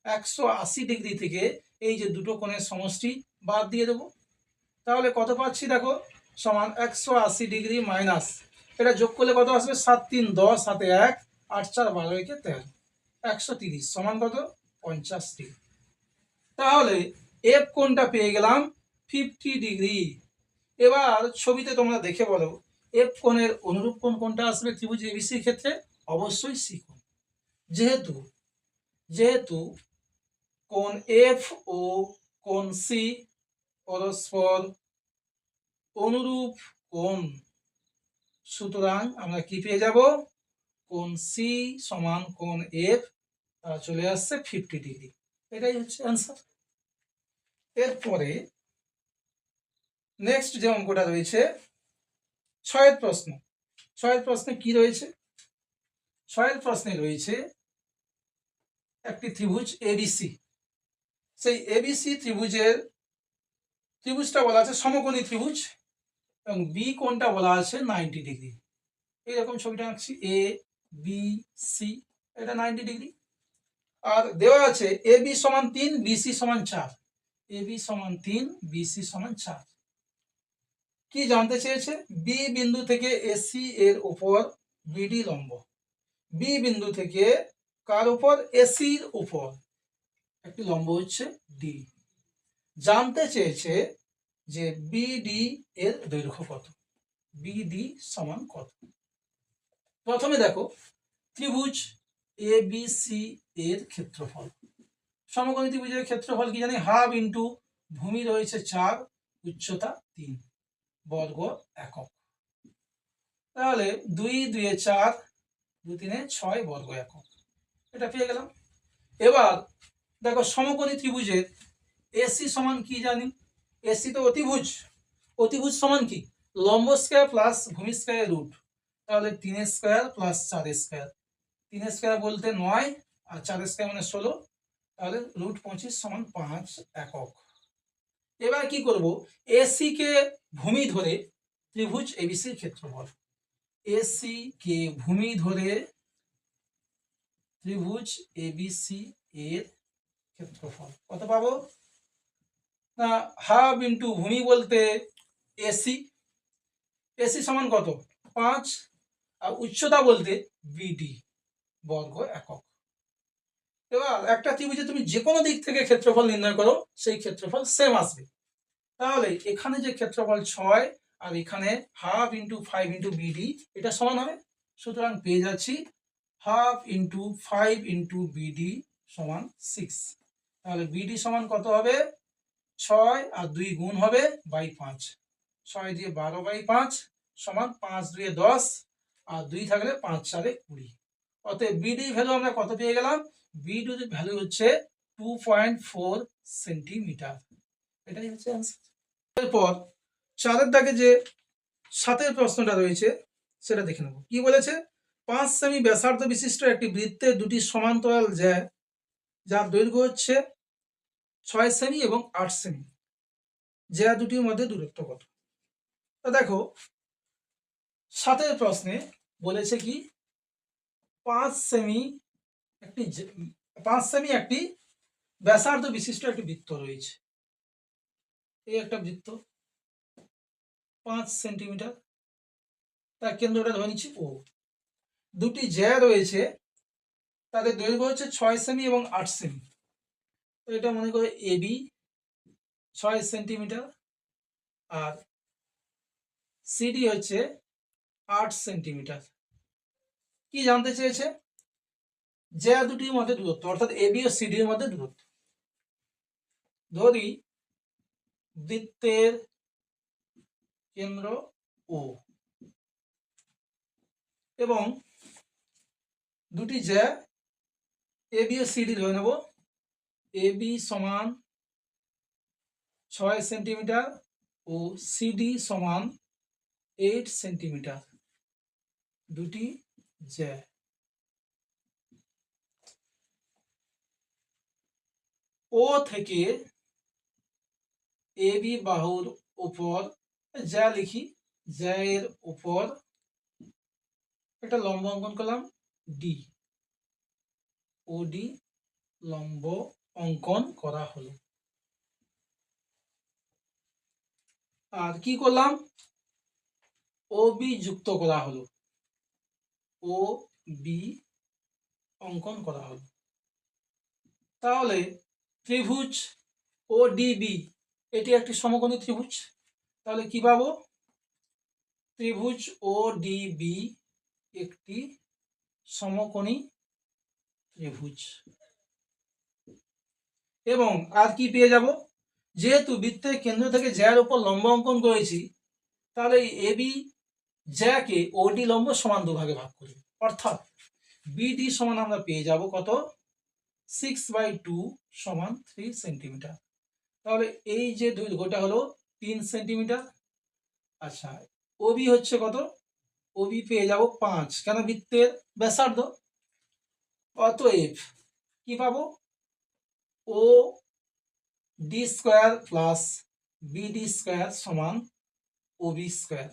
180 ডিগ্রি থেকে এই যে দুটো কোণের সমষ্টি বাদ দিয়ে দেবো। তাহলে কত পাচ্ছি দেখো, সমান 180 ডিগ্রি মাইনাস, এটা যোগ করলে কত আসবে, 7 3 10 7 1 8 4 12 একে 13, 130 সমান কত, 50 ডিগ্রি। তাহলে এফ কোণটা পেয়ে গেলাম 50 ডিগ্রি। এবার ছবিতে তোমরা দেখে বলো এফ কোণের অনুরূপ কোণ কোনটা আসবে ত্রিভুজ এবিসির ক্ষেত্রে, অবশ্যই সি কোণ। যেহেতু যেহেতু কোণ এফ ও কোণ সি পরস্পর অনুরূপ কোণ, সুতরাং আমরা কি পেয়ে যাব, কোণ সি সমান কোণ এফ চলে আসছে 50 ডিগ্রি। এটাই হচ্ছে অ্যান্সার। এরপরে নেক্সট যে অঙ্কটা রয়েছে 6 প্রশ্ন। 6 প্রশ্নে কি রয়েছে, 6 প্রশ্নে রয়েছে একটি ত্রিভুজ এবিসি। সেই এবিসি ত্রিভুজটা বলা আছে সমকোণী ত্রিভুজ, এবং বি কোণটা বলা আছে 90 ডিগ্রি। এইরকম ছবিটা আঁকছি, এ বি সি, এটা 90 ডিগ্রি। আর দেওয়া আছে এ বি সমান 3 বিসি সমান 4, এ বি সমান 3 বিসি সমান 4। কি জানতে চেয়েছে, বি বিন্দু থেকে এসি এর উপর বিডি লম্ব, বি বিন্দু থেকে কার উপর, এসির উপর একটি লম্ব হচ্ছে ডি। জানতে চেয়েছে যে বিডি এর দৈর্ঘ্য কত, বিডি সমান কত। প্রথমে দেখো ত্রিভুজ এ বি সি এর ক্ষেত্রফল, সমকোণী ত্রিভুজের ক্ষেত্রফল কি জানি, হাফ ইন্টু ভূমি রয়েছে 4, উচ্চতা 3 বর্গ একক। তাহলে 2 2 4 2 3 6 বর্গ একক, এটা পেয়ে গেলাম। এবার দেখো সমকোণী ত্রিভুজের এসি সমান কি জানি, এসি তো অতিভুজ, অতিভুজ সমান কি, লম্ব স্কয়ার প্লাস ভূমি স্কয়ার রুট। তাহলে 3 স্কয়ার প্লাস 4 স্কয়ার, 3 স্কয়ার বলতে 9 আর 4 স্কয়ার মানে 16, তাহলে রুট 25 সমান 5 একক। এবার কি করব, এসি কে ভূমি ধরে ত্রিভুজ এবিসির ক্ষেত্রফল, এসি কে ভূমি ধরে ত্রিভুজ এবিসি এর ক্ষেত্রফল কত পাবো, না হাফ ইন্টু ভূমি বলতে এসি, এসি সমান কত 5, আর উচ্চতা বলতে বিডি বর্গ একক। এবার একটা ত্রিভুজে তুমি যে কোনো দিক থেকে ক্ষেত্রফল নির্ণয় করো, সেই ক্ষেত্রফল সেম আসবে। তাহলে এখানে যে ক্ষেত্রফল 6 আর এখানে 1/2 × 5 × BD এটা সমান হবে। সুতরাং পেয়ে যাচ্ছি 1/2 × 5 × BD সমান 6। তাহলে BD সমান কত হবে? 6 আর 2 গুণ হবে বাই 5। 6 দিয়ে 12/5 সমান 5 2 10 আর 2 থাকলে 5 4 20। অতএব বিডি ভ্যালু আমরা কত পেয়ে গেলাম? বিডি ভ্যালু হচ্ছে 2.4 সেন্টিমিটার। এটাই হচ্ছে অ্যান্সার। এরপর 4 দাগে যে 7 প্রশ্নটা রয়েছে সেটা দেখে নেব। কি বলেছে? 5 সেমি ব্যাসার্ধ বিশিষ্ট একটি বৃত্তের দুটি সমান্তরাল জ্যা, যার দৈর্ঘ্য হচ্ছে 6 সেমি এবং 8 সেমি, জ্যা দুটির মধ্যে দূরত্ব কত? তো দেখো 7 প্রশ্নে বলেছে কি 5 সেমি একটি ব্যাসার্ধ বিশিষ্ট একটি বৃত্ত রয়েছে। এই একটা বৃত্ত 5 সেন্টিমিটার, তার কেন্দ্রটা ধরে নিচ্ছি ও। দুটি জ্যা রয়েছে, তাদের দৈর্ঘ্য হচ্ছে 6 সেমি এবং 8 সেমি। তো এটা মনে করে এবি 6 সেন্টিমিটার আর সিডি হচ্ছে 8 সেন্টিমিটার। কি জানতে চেয়েছে? জ্যা দুটির মধ্যে দূরত্ব, অর্থাৎ এবি ও সিডি এর মধ্যে দূরত্ব। ধরি বৃত্তের কেন্দ্র ও এবং দুটি জ্যা এবি ও সিডি ধরে নেব। এবি সমান 6 সেন্টিমিটার ও সিডি সমান 8 সেন্টিমিটার, দুটি জ্যা। ও থেকে এবি বাহুর উপর জ্যা লিখি, জ্যা এর উপর একটা লম্ব অঙ্কন করলাম ডি, ও ডি লম্ব অঙ্কন করা হলো। আর কি করলাম? ও বি যুক্ত করা হলো, ও বি অঙ্কন করা হলো। তাহলে ত্রিভুজ ও ডিবি এটি একটি সমকোণী ত্রিভুজ। তাহলে কি পাবো? ত্রিভুজ ও ডিবি একটি সমকোণী ত্রিভুজ। এবং আর কি পেয়ে যাব? যেহেতু বৃত্তের কেন্দ্র থেকে জ্যার উপর লম্ব অঙ্কন করেছি, তাহলে এবি জ্যাকে ওডি লম্ব সমান দুভাগে ভাগ করবে, অর্থাৎ বিডি সমান আমরা পেয়ে যাব কত? 6/2 সমান 3 সেন্টিমিটার। তাহলে এই যে দৈর্ঘ্যটা হলো 3 সেন্টিমিটার। আচ্ছা, ওবি হচ্ছে কত? ওবি পেয়ে যাব 5, কেন? বৃত্তের ব্যাসার্ধ। অতএব কি পাবো? O D square plus BD square সমান ওবি স্কোয়ার,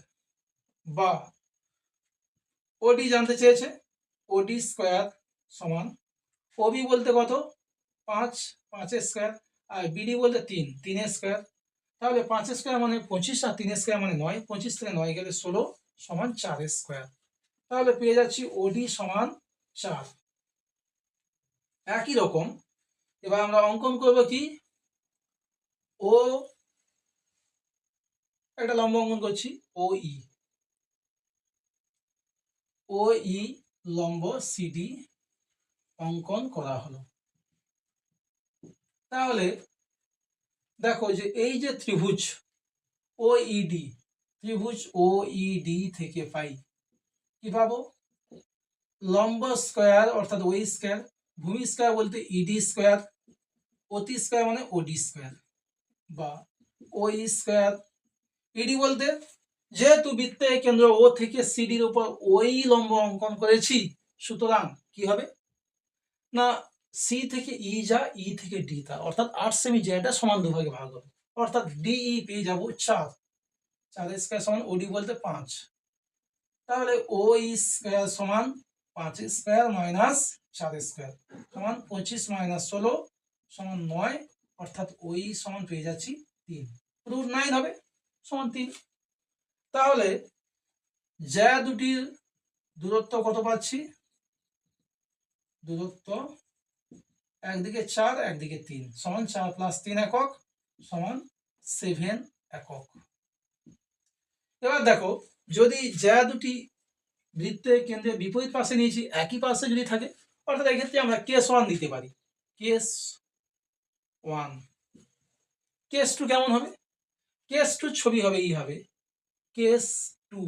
বা ওডি জানতে চেয়েছে, ওডি স্কোয়ার সমান ওবি বলতে কত? 5, 5 স্কোয়ার, আর বিডি বলতে 3, 3 স্কোয়ার। তাহলে 5 স্কোয়ার মানে 25 আর 3 স্কোয়ার মানে 9, 25 থেকে 9 গেলে 16 সমান 4 স্কোয়ার। তাহলে পেয়ে যাচ্ছি ওডি সমান 4। একই রকম এবার আমরা অঙ্কন করব কি? ও একটা লম্ব অঙ্কন করছি ও ই, ও ই লম্ব সিডি অঙ্কন করা হলো। তাহলে দেখো যে এই যে ত্রিভুজ ও ইডি, ত্রিভুজ ও ইডি থেকে পাই কি পাবো? লম্ব স্কয়ার অর্থাৎ ওই স্কয়ার, ভূমি স্কয়ার বলতে ইডি স্কয়ার, অতি স্কয়ার মানে ওডি স্কয়ার, বা ওই স্কয়ার। ইডি বলতে যেহেতু বৃত্তের কেন্দ্র ও থেকে সিডির উপর ওই লম্ব অঙ্কন করেছি, সুতরাং কি হবে না সি থেকে ই যা, ই থেকে ডি তা, অর্থাৎ 8 সেমি যেটা সমান দুভাগে ভাগ হবে, অর্থাৎ ডিই পেয়ে যাব 4। 4 স্কয়ার সমান ওডি বলতে 5। তাহলে ও স্কয়ার সমান 5 স্কয়ার মাইনাস 4 স্কয়ার সমান 25 মাইনাস 16 সমান 9, অর্থাৎ ওই সমান পেয়ে যাচ্ছি 3, √9 হবে সমান 3। তাহলে জ্যা দুটির দূরত্ব কত পাচ্ছি? দূরত্ব একদিকে 4 একদিকে 3 সমান 4 প্লাস 3 একক সমান 7 একক। এবার দেখো যদি যা দুটি বৃত্তের কেন্দ্রের বিপরীত পাশে নিয়েছি একই পাশে যদি থাকে, অর্থাৎ এক্ষেত্রে আমরা কেস 1 দিতে পারি। কেস 1। কেস 2 কেমন হবে? কেস 2 ছবি হবে এইভাবে। কেস 2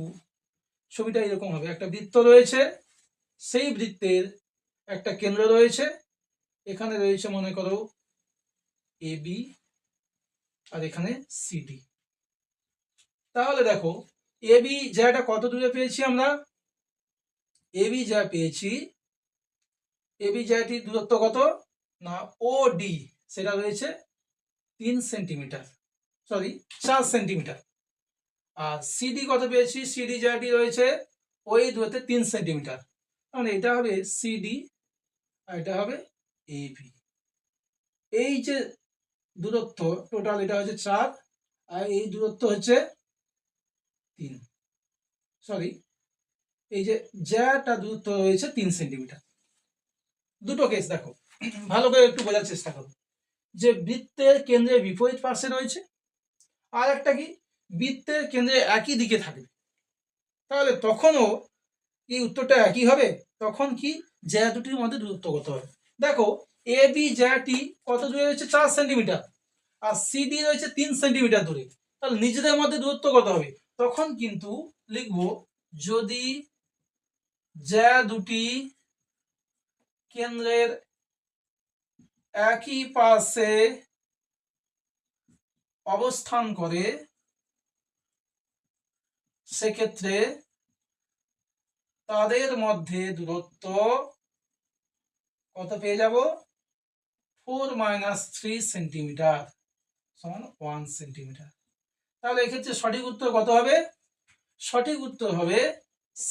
ছবিটা এরকম হবে, একটা বৃত্ত রয়েছে, সেই বৃত্তের একটা কেন্দ্র রয়েছে, এখানে রয়েছে মনে করো এ বি আর এখানে সিডি। তাহলে দেখো এ বি জায়গাটা কত দূরে পেয়েছি আমরা? এ বি যা পেয়েছি, এ বি জায়গাটির দূরত্ব কত না ও ডি সেটা রয়েছে 3 সেন্টিমিটার, সরি 4 সেন্টিমিটার। আর সিডি কত পেয়েছি? সিডি জায়গাটি রয়েছে ওই দূরত্বে 3 সেন্টিমিটার, মানে এটা হবে সিডি আর এটা হবে এবি। এই যে দূরত্ব টোটাল এটা হচ্ছে 4 আর এই দূরত্ব হচ্ছে 3, সরি এই যে জ্যাটা দূরত্ব রয়েছে 3 সেন্টিমিটার। দুটো কেস দেখো, ভালো করে একটু বোঝার চেষ্টা করো। যে বৃত্তের কেন্দ্রের বিপরীত পাশে রয়েছে, আর একটা কি বৃত্তের কেন্দ্রে একই দিকে থাকবে, তাহলে তখনও কি উত্তরটা একই হবে? তখন কি জ্যা দুটির মধ্যে দূরত্ব কত হবে? দেখো এ বি জ্যাটি কত দূরে রয়েছে? 4 সেন্টিমিটার, আর সিডি রয়েছে 3 সেন্টিমিটার দূরে, তাহলে নিজেদের মধ্যে দূরত্ব কত হবে? তখন কিন্তু লিখবো যদি জ্যা দুটি কেন্দ্রের একই পাশে অবস্থান করে সেক্ষেত্রে তাদের মধ্যে দূরত্ব কত পেয়ে যাব? 4 - 3 সেন্টিমিটার সমান 1 সেন্টিমিটার। তাহলে এক্ষেত্রে সঠিক উত্তর কত হবে? সঠিক উত্তর হবে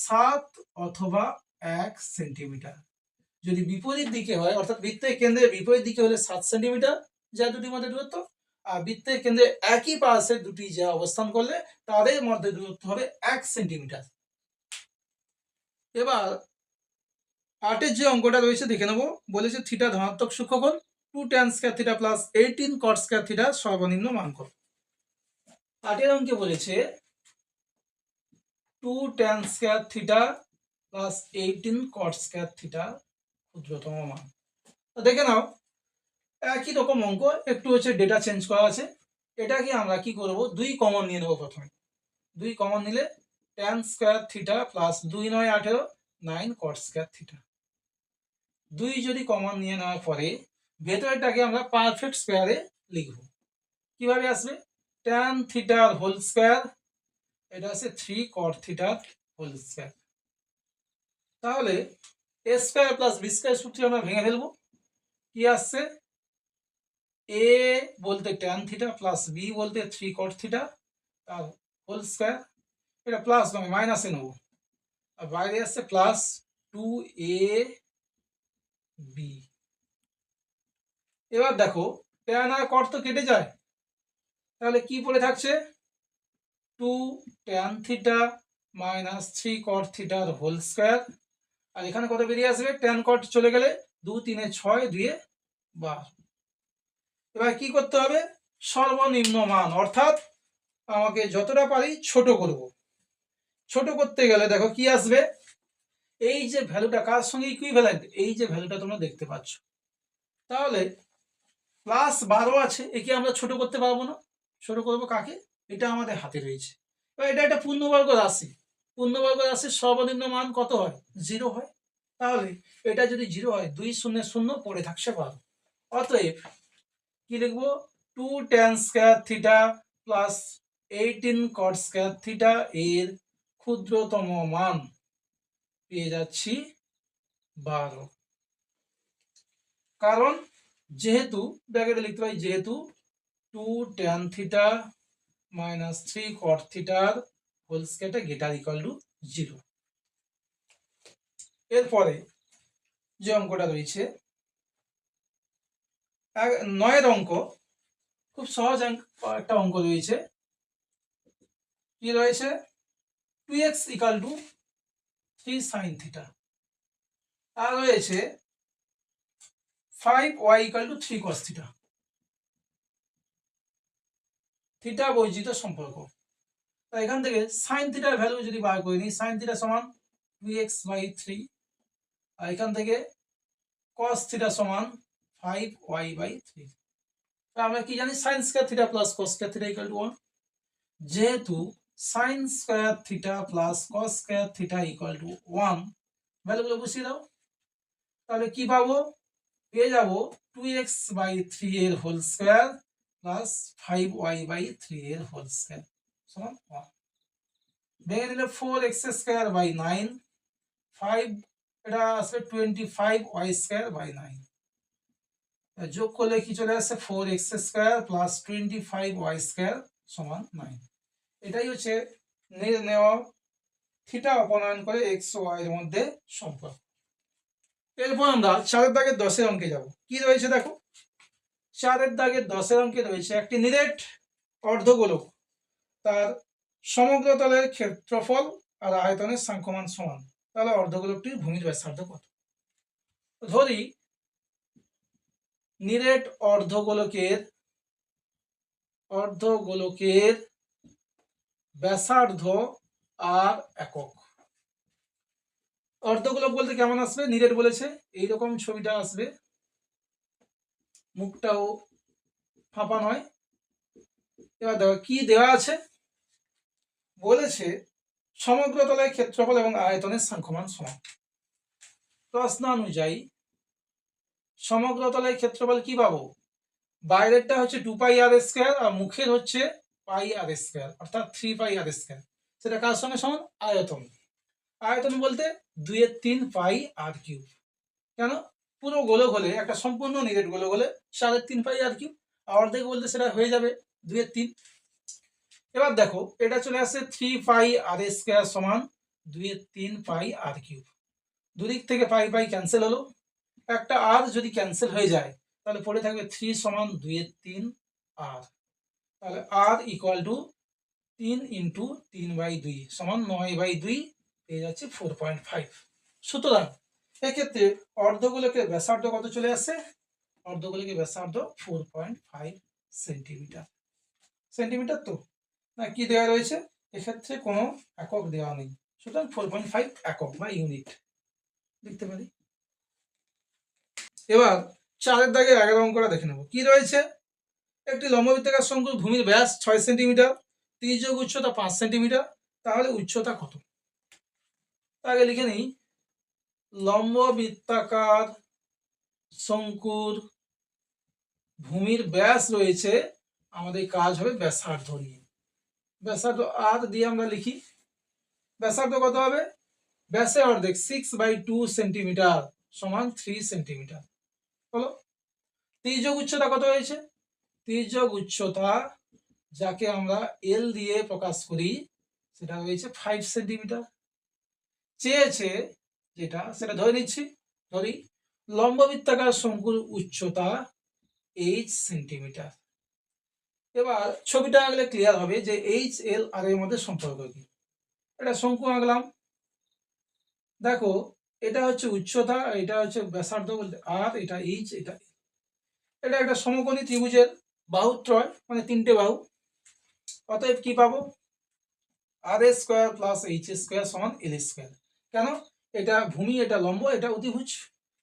7 অথবা 1 সেন্টিমিটার। যদি বিপরীত দিকে হয়, অর্থাৎ বৃত্তের কেন্দ্রের বিপরীত দিকে হলে 7 সেন্টিমিটার যা দুটির মধ্যে দূরত্ব, আর বৃত্তের কেন্দ্রে একই পাশে দুটি যা অবস্থান করলে তাদের মধ্যে দূরত্ব হবে 1 সেন্টিমিটার। এবার 8-এর যে অঙ্কটা রয়েছে দেখে নেব। বলেছে থিটা ধনাত্মক সূক্ষ্মকোণ 2 tan square theta plus 18 cot square theta সর্বনিম্ন মান কত? 8-এর অঙ্কে বলেছে 2 tan square theta plus 18 cot square theta ক্ষুদ্রতম মান। দেখে নাও একই রকম অঙ্ক, একটু হচ্ছে ডেটা চেঞ্জ করা আছে। এটাকে আমরা কি করব? 2 কমন নিয়ে নেব প্রথমে। 2 কমন নিলে tan square theta plus 2 × 9 = 18 9 cot square theta. 2 যদি কমন নিয়ে নেওয়ার পরে ভেতরেরটাকে আমরা পারফেক্ট স্কয়ারে লিখব। কিভাবে আসবে? tan থিটার হোল স্কয়ার, এটা আছে 3 cot থিটার হোল স্কয়ার। তাহলে a square plus b square সূত্রে আমরা ভেঙে ফেলবো। কি আসছে? a বলতে tan থিটা প্লাস b বলতে 3 cot থিটা তার হোল স্কয়ার, এটা প্লাস নয় মাইনাসে নেব, আর বাইরে আসছে প্লাস 2ab। এবার দেখো tan আর cot তো কেটে যায়, তাহলে কি পড়ে থাকছে? 2 tan থিটা মাইনাস 3 cot থিটার হোল স্কয়ার, আর এখানে কত বেরিয়ে আসবে? tan cot চলে গেলে 2 × 3 = 6, 2 × 12। এবার কি করতে হবে? সর্বনিম্ন মান, অর্থাৎ আমাকে যতটা পারি ছোট করব। ছোট করতে গেলে দেখো কি আসবে? এই যে ভ্যালুটা কার সঙ্গে ইকুইভ্যালেন্ট? এই যে ভ্যালুটা তোমরা দেখতে পাচ্ছ। তাহলে প্লাস 12 আছে, একে আমরা ছোট করতে পারবো না। ছোট করব কাকে? এটা আমাদের হাতে রয়েছে। এবার এটা একটা পূর্ণবর্গ রাশি, পূর্ণবর্গ রাশির সর্বনিম্ন মান কত হয়? 0 হয়। তাহলে এটা যদি 0 হয় 2 0 0 পড়ে থাকছে 12। অতএব কি লিখবো? 2 tan square theta plus 18 cot square theta এর ক্ষুদ্রতম মান পেয়ে যাচ্ছি 12। কারণ যেহেতু ব্র্যাকেটে লিখতে পারি যেহেতু 2 tan থিটা মাইনাস 3 cot থিটার হোল স্কয়ারটা গ্রেটার ইকুয়াল টু 0। এরপরে যে অঙ্কটা রয়েছে 9-এর অঙ্ক, খুব সহজ একটা অঙ্ক রয়েছে। কি রয়েছে? 2x = 3 sin থিটা, আর রয়েছে 5y equal to 3 cos theta, theta বর্জিত সম্পর্ক। তাই এখান থেকে সাইন থিটার ভ্যালু যদি বার করে নিই, সাইন থিটা সমান 2x/3, আর এখান থেকে cos থিটা সমান 5y/3। আমরা কি জানি, sine square theta plus cos square theta equal to 1। যেহেতু sine square theta plus cos square theta equal to 1, ভ্যালুগুলো বসিয়ে দাও। তাহলে কি পাবো, পেয়ে যাবো 2x/3 এর হোল স্কয়ার প্লাস 5y/3 এর হোল স্কয়ার সমান 1। ভেঙে নিলে 4x²/9, 5 এটা আসবে 25y²/9, যোগ করলে কি চলে আসছে 4x² প্লাস 25y² সমান 9। এটাই হচ্ছে নেওয়া থিটা অপনয়ন করে x ও y এর মধ্যে সম্পর্ক। এরপর আমরা 4 দাগের 10 অঙ্কে যাব। কি রয়েছে দেখো, 4 দাগের 10 অঙ্কে রয়েছে একটি নিরেট অর্ধগোলক, তার সমগ্র তলের ক্ষেত্রফল আর আয়তনের সাংখ্যমান সমান। তাহলে অর্ধগোলকটির ভূমির ব্যাসার্ধ কত? ধরি নিরেট অর্ধগোলকের ব্যাসার্ধ আর একক। অর্ধগোলক বলতে কেমন আসবে, নিরেট বলেছে এইরকম ছবিটা আসবে, মুখটাও ফাঁপা নয়। এবার দেখো কি দেওয়া আছে, বলেছে সমগ্র তলের ক্ষেত্রফল এবং আয়তনের সাংখ্যমান সমান। প্রশ্ন অনুযায়ী সমগ্র তলের ক্ষেত্রফল কি পাবো, বাইরেরটা হচ্ছে 2πr² আর মুখের হচ্ছে πr², অর্থাৎ 3πr²। সেটা কার সঙ্গে সমান, আয়তন। আয়তন বলতে 2/3πr³। কেন, পুরো গোলক হলে, একটা সম্পূর্ণ নিরেট গোলক হলে 3.5πr³, আর অর্ধেক বলতে সেটা হয়ে যাবে 2/3। এবার দেখো এটা চলে আসছে 3πr² সমান 2/3πr³। দুদিক থেকে পাই পাই ক্যান্সেল হলো, একটা আর যদি ক্যান্সেল হয়ে যায় তাহলে পড়ে থাকবে 3 সমান 2/3r। তাহলে r ইকুয়াল টু 3 ইন্টু 3/2 সমান 9/2, পেয়ে যাচ্ছে 4.5। সুতরাং এক্ষেত্রে অর্ধগোলকের ব্যাসার্ধ কত চলে আসছে, অর্ধগোলকের ব্যাসার্ধ 4.5 সেন্টিমিটার। সেন্টিমিটার তো না কি দেওয়া রয়েছে, এক্ষেত্রে কোনো একক দেওয়া নেই, সুতরাং 4.5 একক বা ইউনিট লিখতে পারি। এবার 4 দাগের 11 অঙ্কটা দেখে নেব। কি রয়েছে, একটি লম্ববৃত্তাকার শঙ্কুর ভূমির ব্যাস 6 সেন্টিমিটার, তির্যক উচ্চতা 5 সেন্টিমিটার, তাহলে উচ্চতা কত? আগে লিখে নিই, লম্ববৃত্তাকার শঙ্কুর ভূমির ব্যাস রয়েছে, আমাদের কাজ হবে ব্যাসার্ধ নিয়ে। ব্যাসার্ধ আর দিয়ে আমরা লিখি, ব্যাসার্ধ কত হবে, ব্যাসের অর্ধেক 6/2 সেন্টিমিটার সমান 3 সেন্টিমিটার হলো। তির্যক উচ্চতা কত হয়েছে, তির্যক উচ্চতা যাকে আমরা এল দিয়ে প্রকাশ করি সেটা হয়েছে 5 সেন্টিমিটার। চেয়েছে যেটা সেটা ধরে নিচ্ছি, ধরি লম্ববৃত্তাকার শঙ্কুর উচ্চতা 8 সেন্টিমিটার। এবার ছবিটা আঁকলে ক্লিয়ার হবে যে এইচ এল আর এর মধ্যে সম্পর্ক কি। এটা শঙ্কু আঁকলাম, দেখো এটা হচ্ছে উচ্চতা, এটা হচ্ছে ব্যাসার্ধ বলতে আর, এটা এইচ, এটা এটা একটা সমকোণী ত্রিভুজের বাহুত্রয়, মানে 3টে বাহু। অতএব কি পাবো, r² প্লাস h² সমান l²। কেন, এটা ভূমি, এটা লম্ব, এটা অতিভুজ,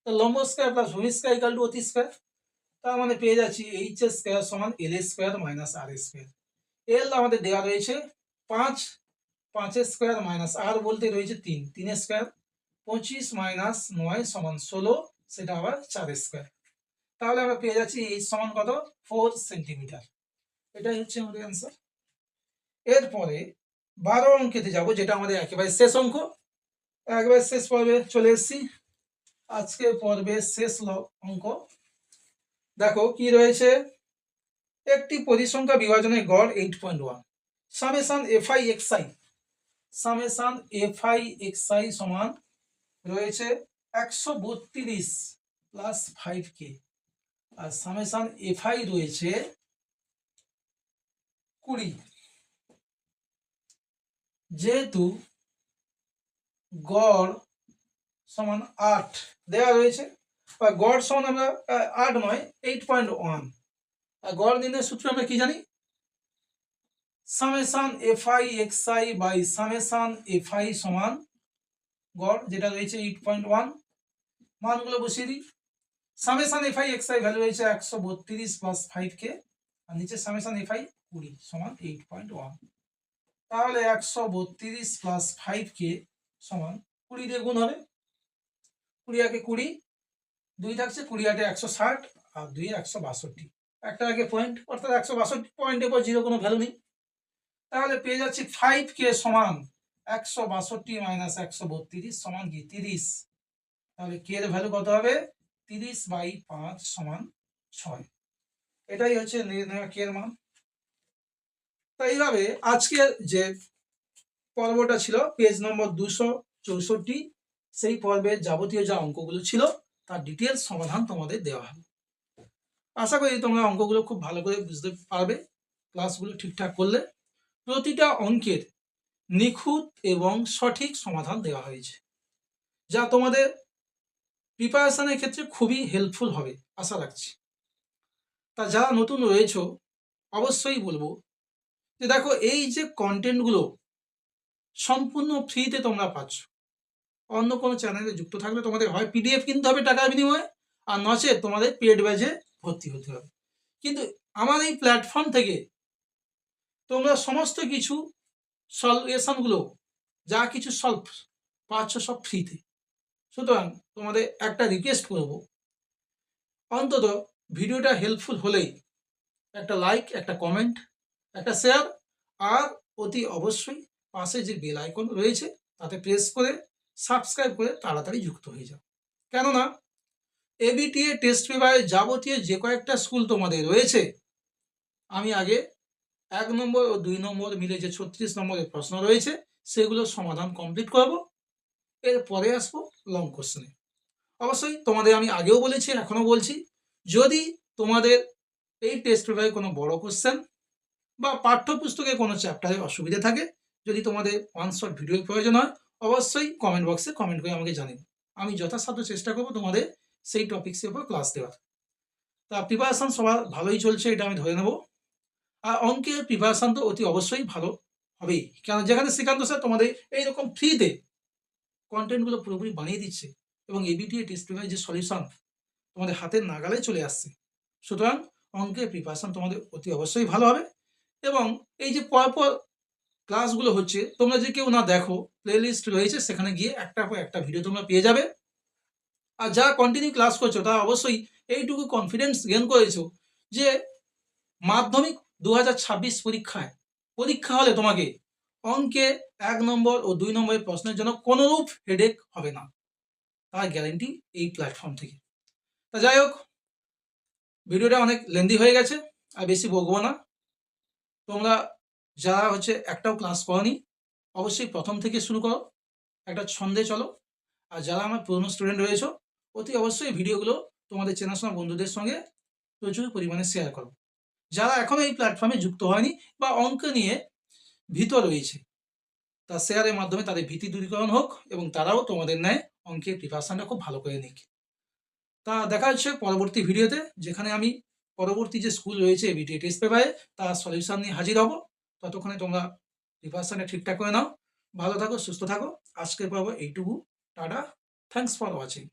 লম্ব স্কয়ার প্লাস ভূমি স্কয়ার ইকুয়াল টু অতি স্কয়ার। তার মানে পেয়ে যাচ্ছি h² সমান l² মাইনাস r²। এল আমাদের দেওয়া রয়েছে 5, 5² মাইনাস আর বলতে রয়েছে 3, 3² 25 মাইনাস 9 সমান 16, সেটা আবার 4²। তাহলে আমরা পেয়ে যাচ্ছি h সমান কত, 4 সেন্টিমিটার। এটাই হচ্ছে আমাদের অ্যান্সার। এরপরে 12 অঙ্কেতে যাব, যেটা আমাদের একেবারে শেষ অঙ্ক, একেবারে শেষ পর্বে চলে এসেছি। আজকে পর্বের শেষ অঙ্ক দেখো কি রয়েছে, একটি পরিসংখ্যা বিভাজনের গড় 8.1, সামেশন fi সমান রয়েছে 132 প্লাস 5k, আর সামেশন fi রয়েছে 20। যেহেতু গড় সমান 8 দেওয়া রয়েছে, বা গড় সমান আমরা 8 নয় 8.1। আর গড় নির্ণয়ের সূত্র আমরা কি জানি, summation FI XI by summation FI সমান গড় যেটা রয়েছে 8.1। মানগুলো বসিয়ে দিই। সামেশন এফআই এক্সআই ভ্যালু রয়েছে 132 প্লাস 5k, আর নিচে সামেশন এফআই 20 সমান 8.1। তাহলে 132 প্লাস 5k সমান 20 দিয়ে গুণ হবে, 20 আগে 20, 2 থাকছে, 20 আগে 160 আর 2 162, একটা আগে পয়েন্ট, অর্থাৎ 162 পয়েন্টের পর জিরো কোনো ভ্যালু নেই। তাহলে পেয়ে যাচ্ছি 5k সমান 162 মাইনাস 132 সমান কি 30। তাহলে k এর ভ্যালু কত হবে, 30/5 সমান 6। এটাই হচ্ছে নির্ণয় k এর মান। তো এইভাবে আজকের যে পর্বটা ছিল পেজ নম্বর 264, সেই পর্বের যাবতীয় যা অঙ্কগুলো ছিল তার ডিটেলস সমাধান তোমাদের দেওয়া হবে। আশা করি তোমরা অঙ্কগুলো খুব ভালো করে বুঝতে পারবে ক্লাসগুলো ঠিকঠাক করলে। প্রতিটা অঙ্কের নিখুঁত এবং সঠিক সমাধান দেওয়া হয়েছে, যা তোমাদের প্রিপারেশনের ক্ষেত্রে খুবই হেল্পফুল হবে আশা রাখছি। তা যারা নতুন রয়েছে অবশ্যই বলবো যে দেখো এই যে কন্টেন্টগুলো সম্পূর্ণ ফ্রিতে তোমরা পাচ্ছ। অন্য কোনো চ্যানেলে যুক্ত থাকলে তোমাদের হয় পিডিএফ কিনতে হবে টাকার বিনিময়ে, আর নচেত তোমাদের পেড ব্যাচে ভর্তি হতে হবে। কিন্তু আমার এই প্ল্যাটফর্ম থেকে তোমরা সমস্ত কিছু সলিউশনগুলো যা কিছু সলভ পাচ্ছ সব ফ্রিতে। সুতরাং তোমাদের একটা রিকোয়েস্ট করব, অন্তত ভিডিওটা হেল্পফুল হলেই একটা লাইক, একটা কমেন্ট, একটা শেয়ার, আর অতি অবশ্যই পাশে যে বেল আইকন রয়েছে তাতে প্রেস করে সাবস্ক্রাইব করে তাড়াতাড়ি যুক্ত হয়ে যাও। কেননা এবিটিএ টেস্ট পেপারে যাবতীয় যে কয়েকটা স্কুল তোমাদের রয়েছে, আমি আগে 1 নম্বর ও 2 নম্বর মিলে যে 36 নম্বরের প্রশ্ন রয়েছে সেগুলোর সমাধান কমপ্লিট করব, এরপরে আসবো লং কোশ্চেনে। অবশ্যই তোমাদের আমি আগেও বলেছি, এখনো বলছি, যদি তোমাদের এই টেস্ট পেপারে কোনো বড় কোশ্চেন বা পাঠ্যপুস্তকে কোনো চ্যাপ্টারে অসুবিধা থাকে, যদি তোমাদের ওয়ান শট ভিডিওর প্রয়োজন হয়, অবশ্যই কমেন্ট বক্সে কমেন্ট করে আমাকে জানিও। আমি যথাসাধ্য চেষ্টা করবো তোমাদের সেই টপিক্সের উপর ক্লাস দেওয়ার। তা প্রিপারেশন সবার ভালোই চলছে, এটা আমি ধরে নেব। আর অঙ্কের প্রিপারেশন তো অতি অবশ্যই ভালো হবেই, কেন যেখানে শ্রীকান্ত স্যার তোমাদের এইরকম ফ্রিতে কন্টেন্টগুলো পুরোপুরি বানিয়ে দিচ্ছে এবং এবিটিএ টেস্ট পেপারের যে সলিউশন তোমাদের হাতের নাগালে চলে আসছে। সুতরাং অঙ্কের প্রিপারেশন তোমাদের অতি অবশ্যই ভালো হবে। এবং এই যে পরপর ক্লাসগুলো হচ্ছে, তোমরা যে কেউ না দেখো, প্লেলিস্ট রয়েছে, সেখানে গিয়ে একটার পর একটা ভিডিও তোমরা পেয়ে যাবে। আর যা কন্টিনিউ ক্লাস করছো তারা অবশ্যই এইটুকু কনফিডেন্স গেইন করেছো যে মাধ্যমিক 2026 পরীক্ষা হলে তোমাকে অঙ্কে 1 নম্বর ও 2 নম্বরের প্রশ্নের জন্য কোনোরূপ হেডেক হবে না, তার গ্যারেন্টি এই প্ল্যাটফর্ম থেকে। তা যাই হোক, ভিডিওটা অনেক লেন্দি হয়ে গেছে, আর বেশি বকবো না। তোমরা যারা একটাও ক্লাস করনি, অবশ্যই প্রথম থেকে শুরু করো, একটা ছন্দে চলো। আর যারা আমার পুরনো স্টুডেন্ট রয়েছে, অতি অবশ্যই ভিডিওগুলো তোমাদের চেনাশোনা বন্ধুদের সঙ্গে প্রচুর পরিমাণে শেয়ার করো। যারা এখনো এই প্ল্যাটফর্মে যুক্ত হয়নি বা অঙ্ক নিয়ে ভীত রয়েছে, তা শেয়ারের মাধ্যমে তাদের ভীতি দূরীকরণ হোক এবং তারাও তোমাদের ন্যায় অঙ্কের প্রিপারেশনটা খুব ভালো করে নিক। তা দেখা হচ্ছে পরবর্তী ভিডিওতে, যেখানে আমি পরবর্তী যে স্কুল রয়েছে এবিটিএ টেস্ট পেপারে তার সলিউশন নিয়ে হাজির হব। ততক্ষণে তোমরা প্রিপারেশনটা ঠিকঠাক করে নাও। ভালো থাকো, সুস্থ থাকো। আজকের পর্ব এইটুকু। Tata, thanks for watching.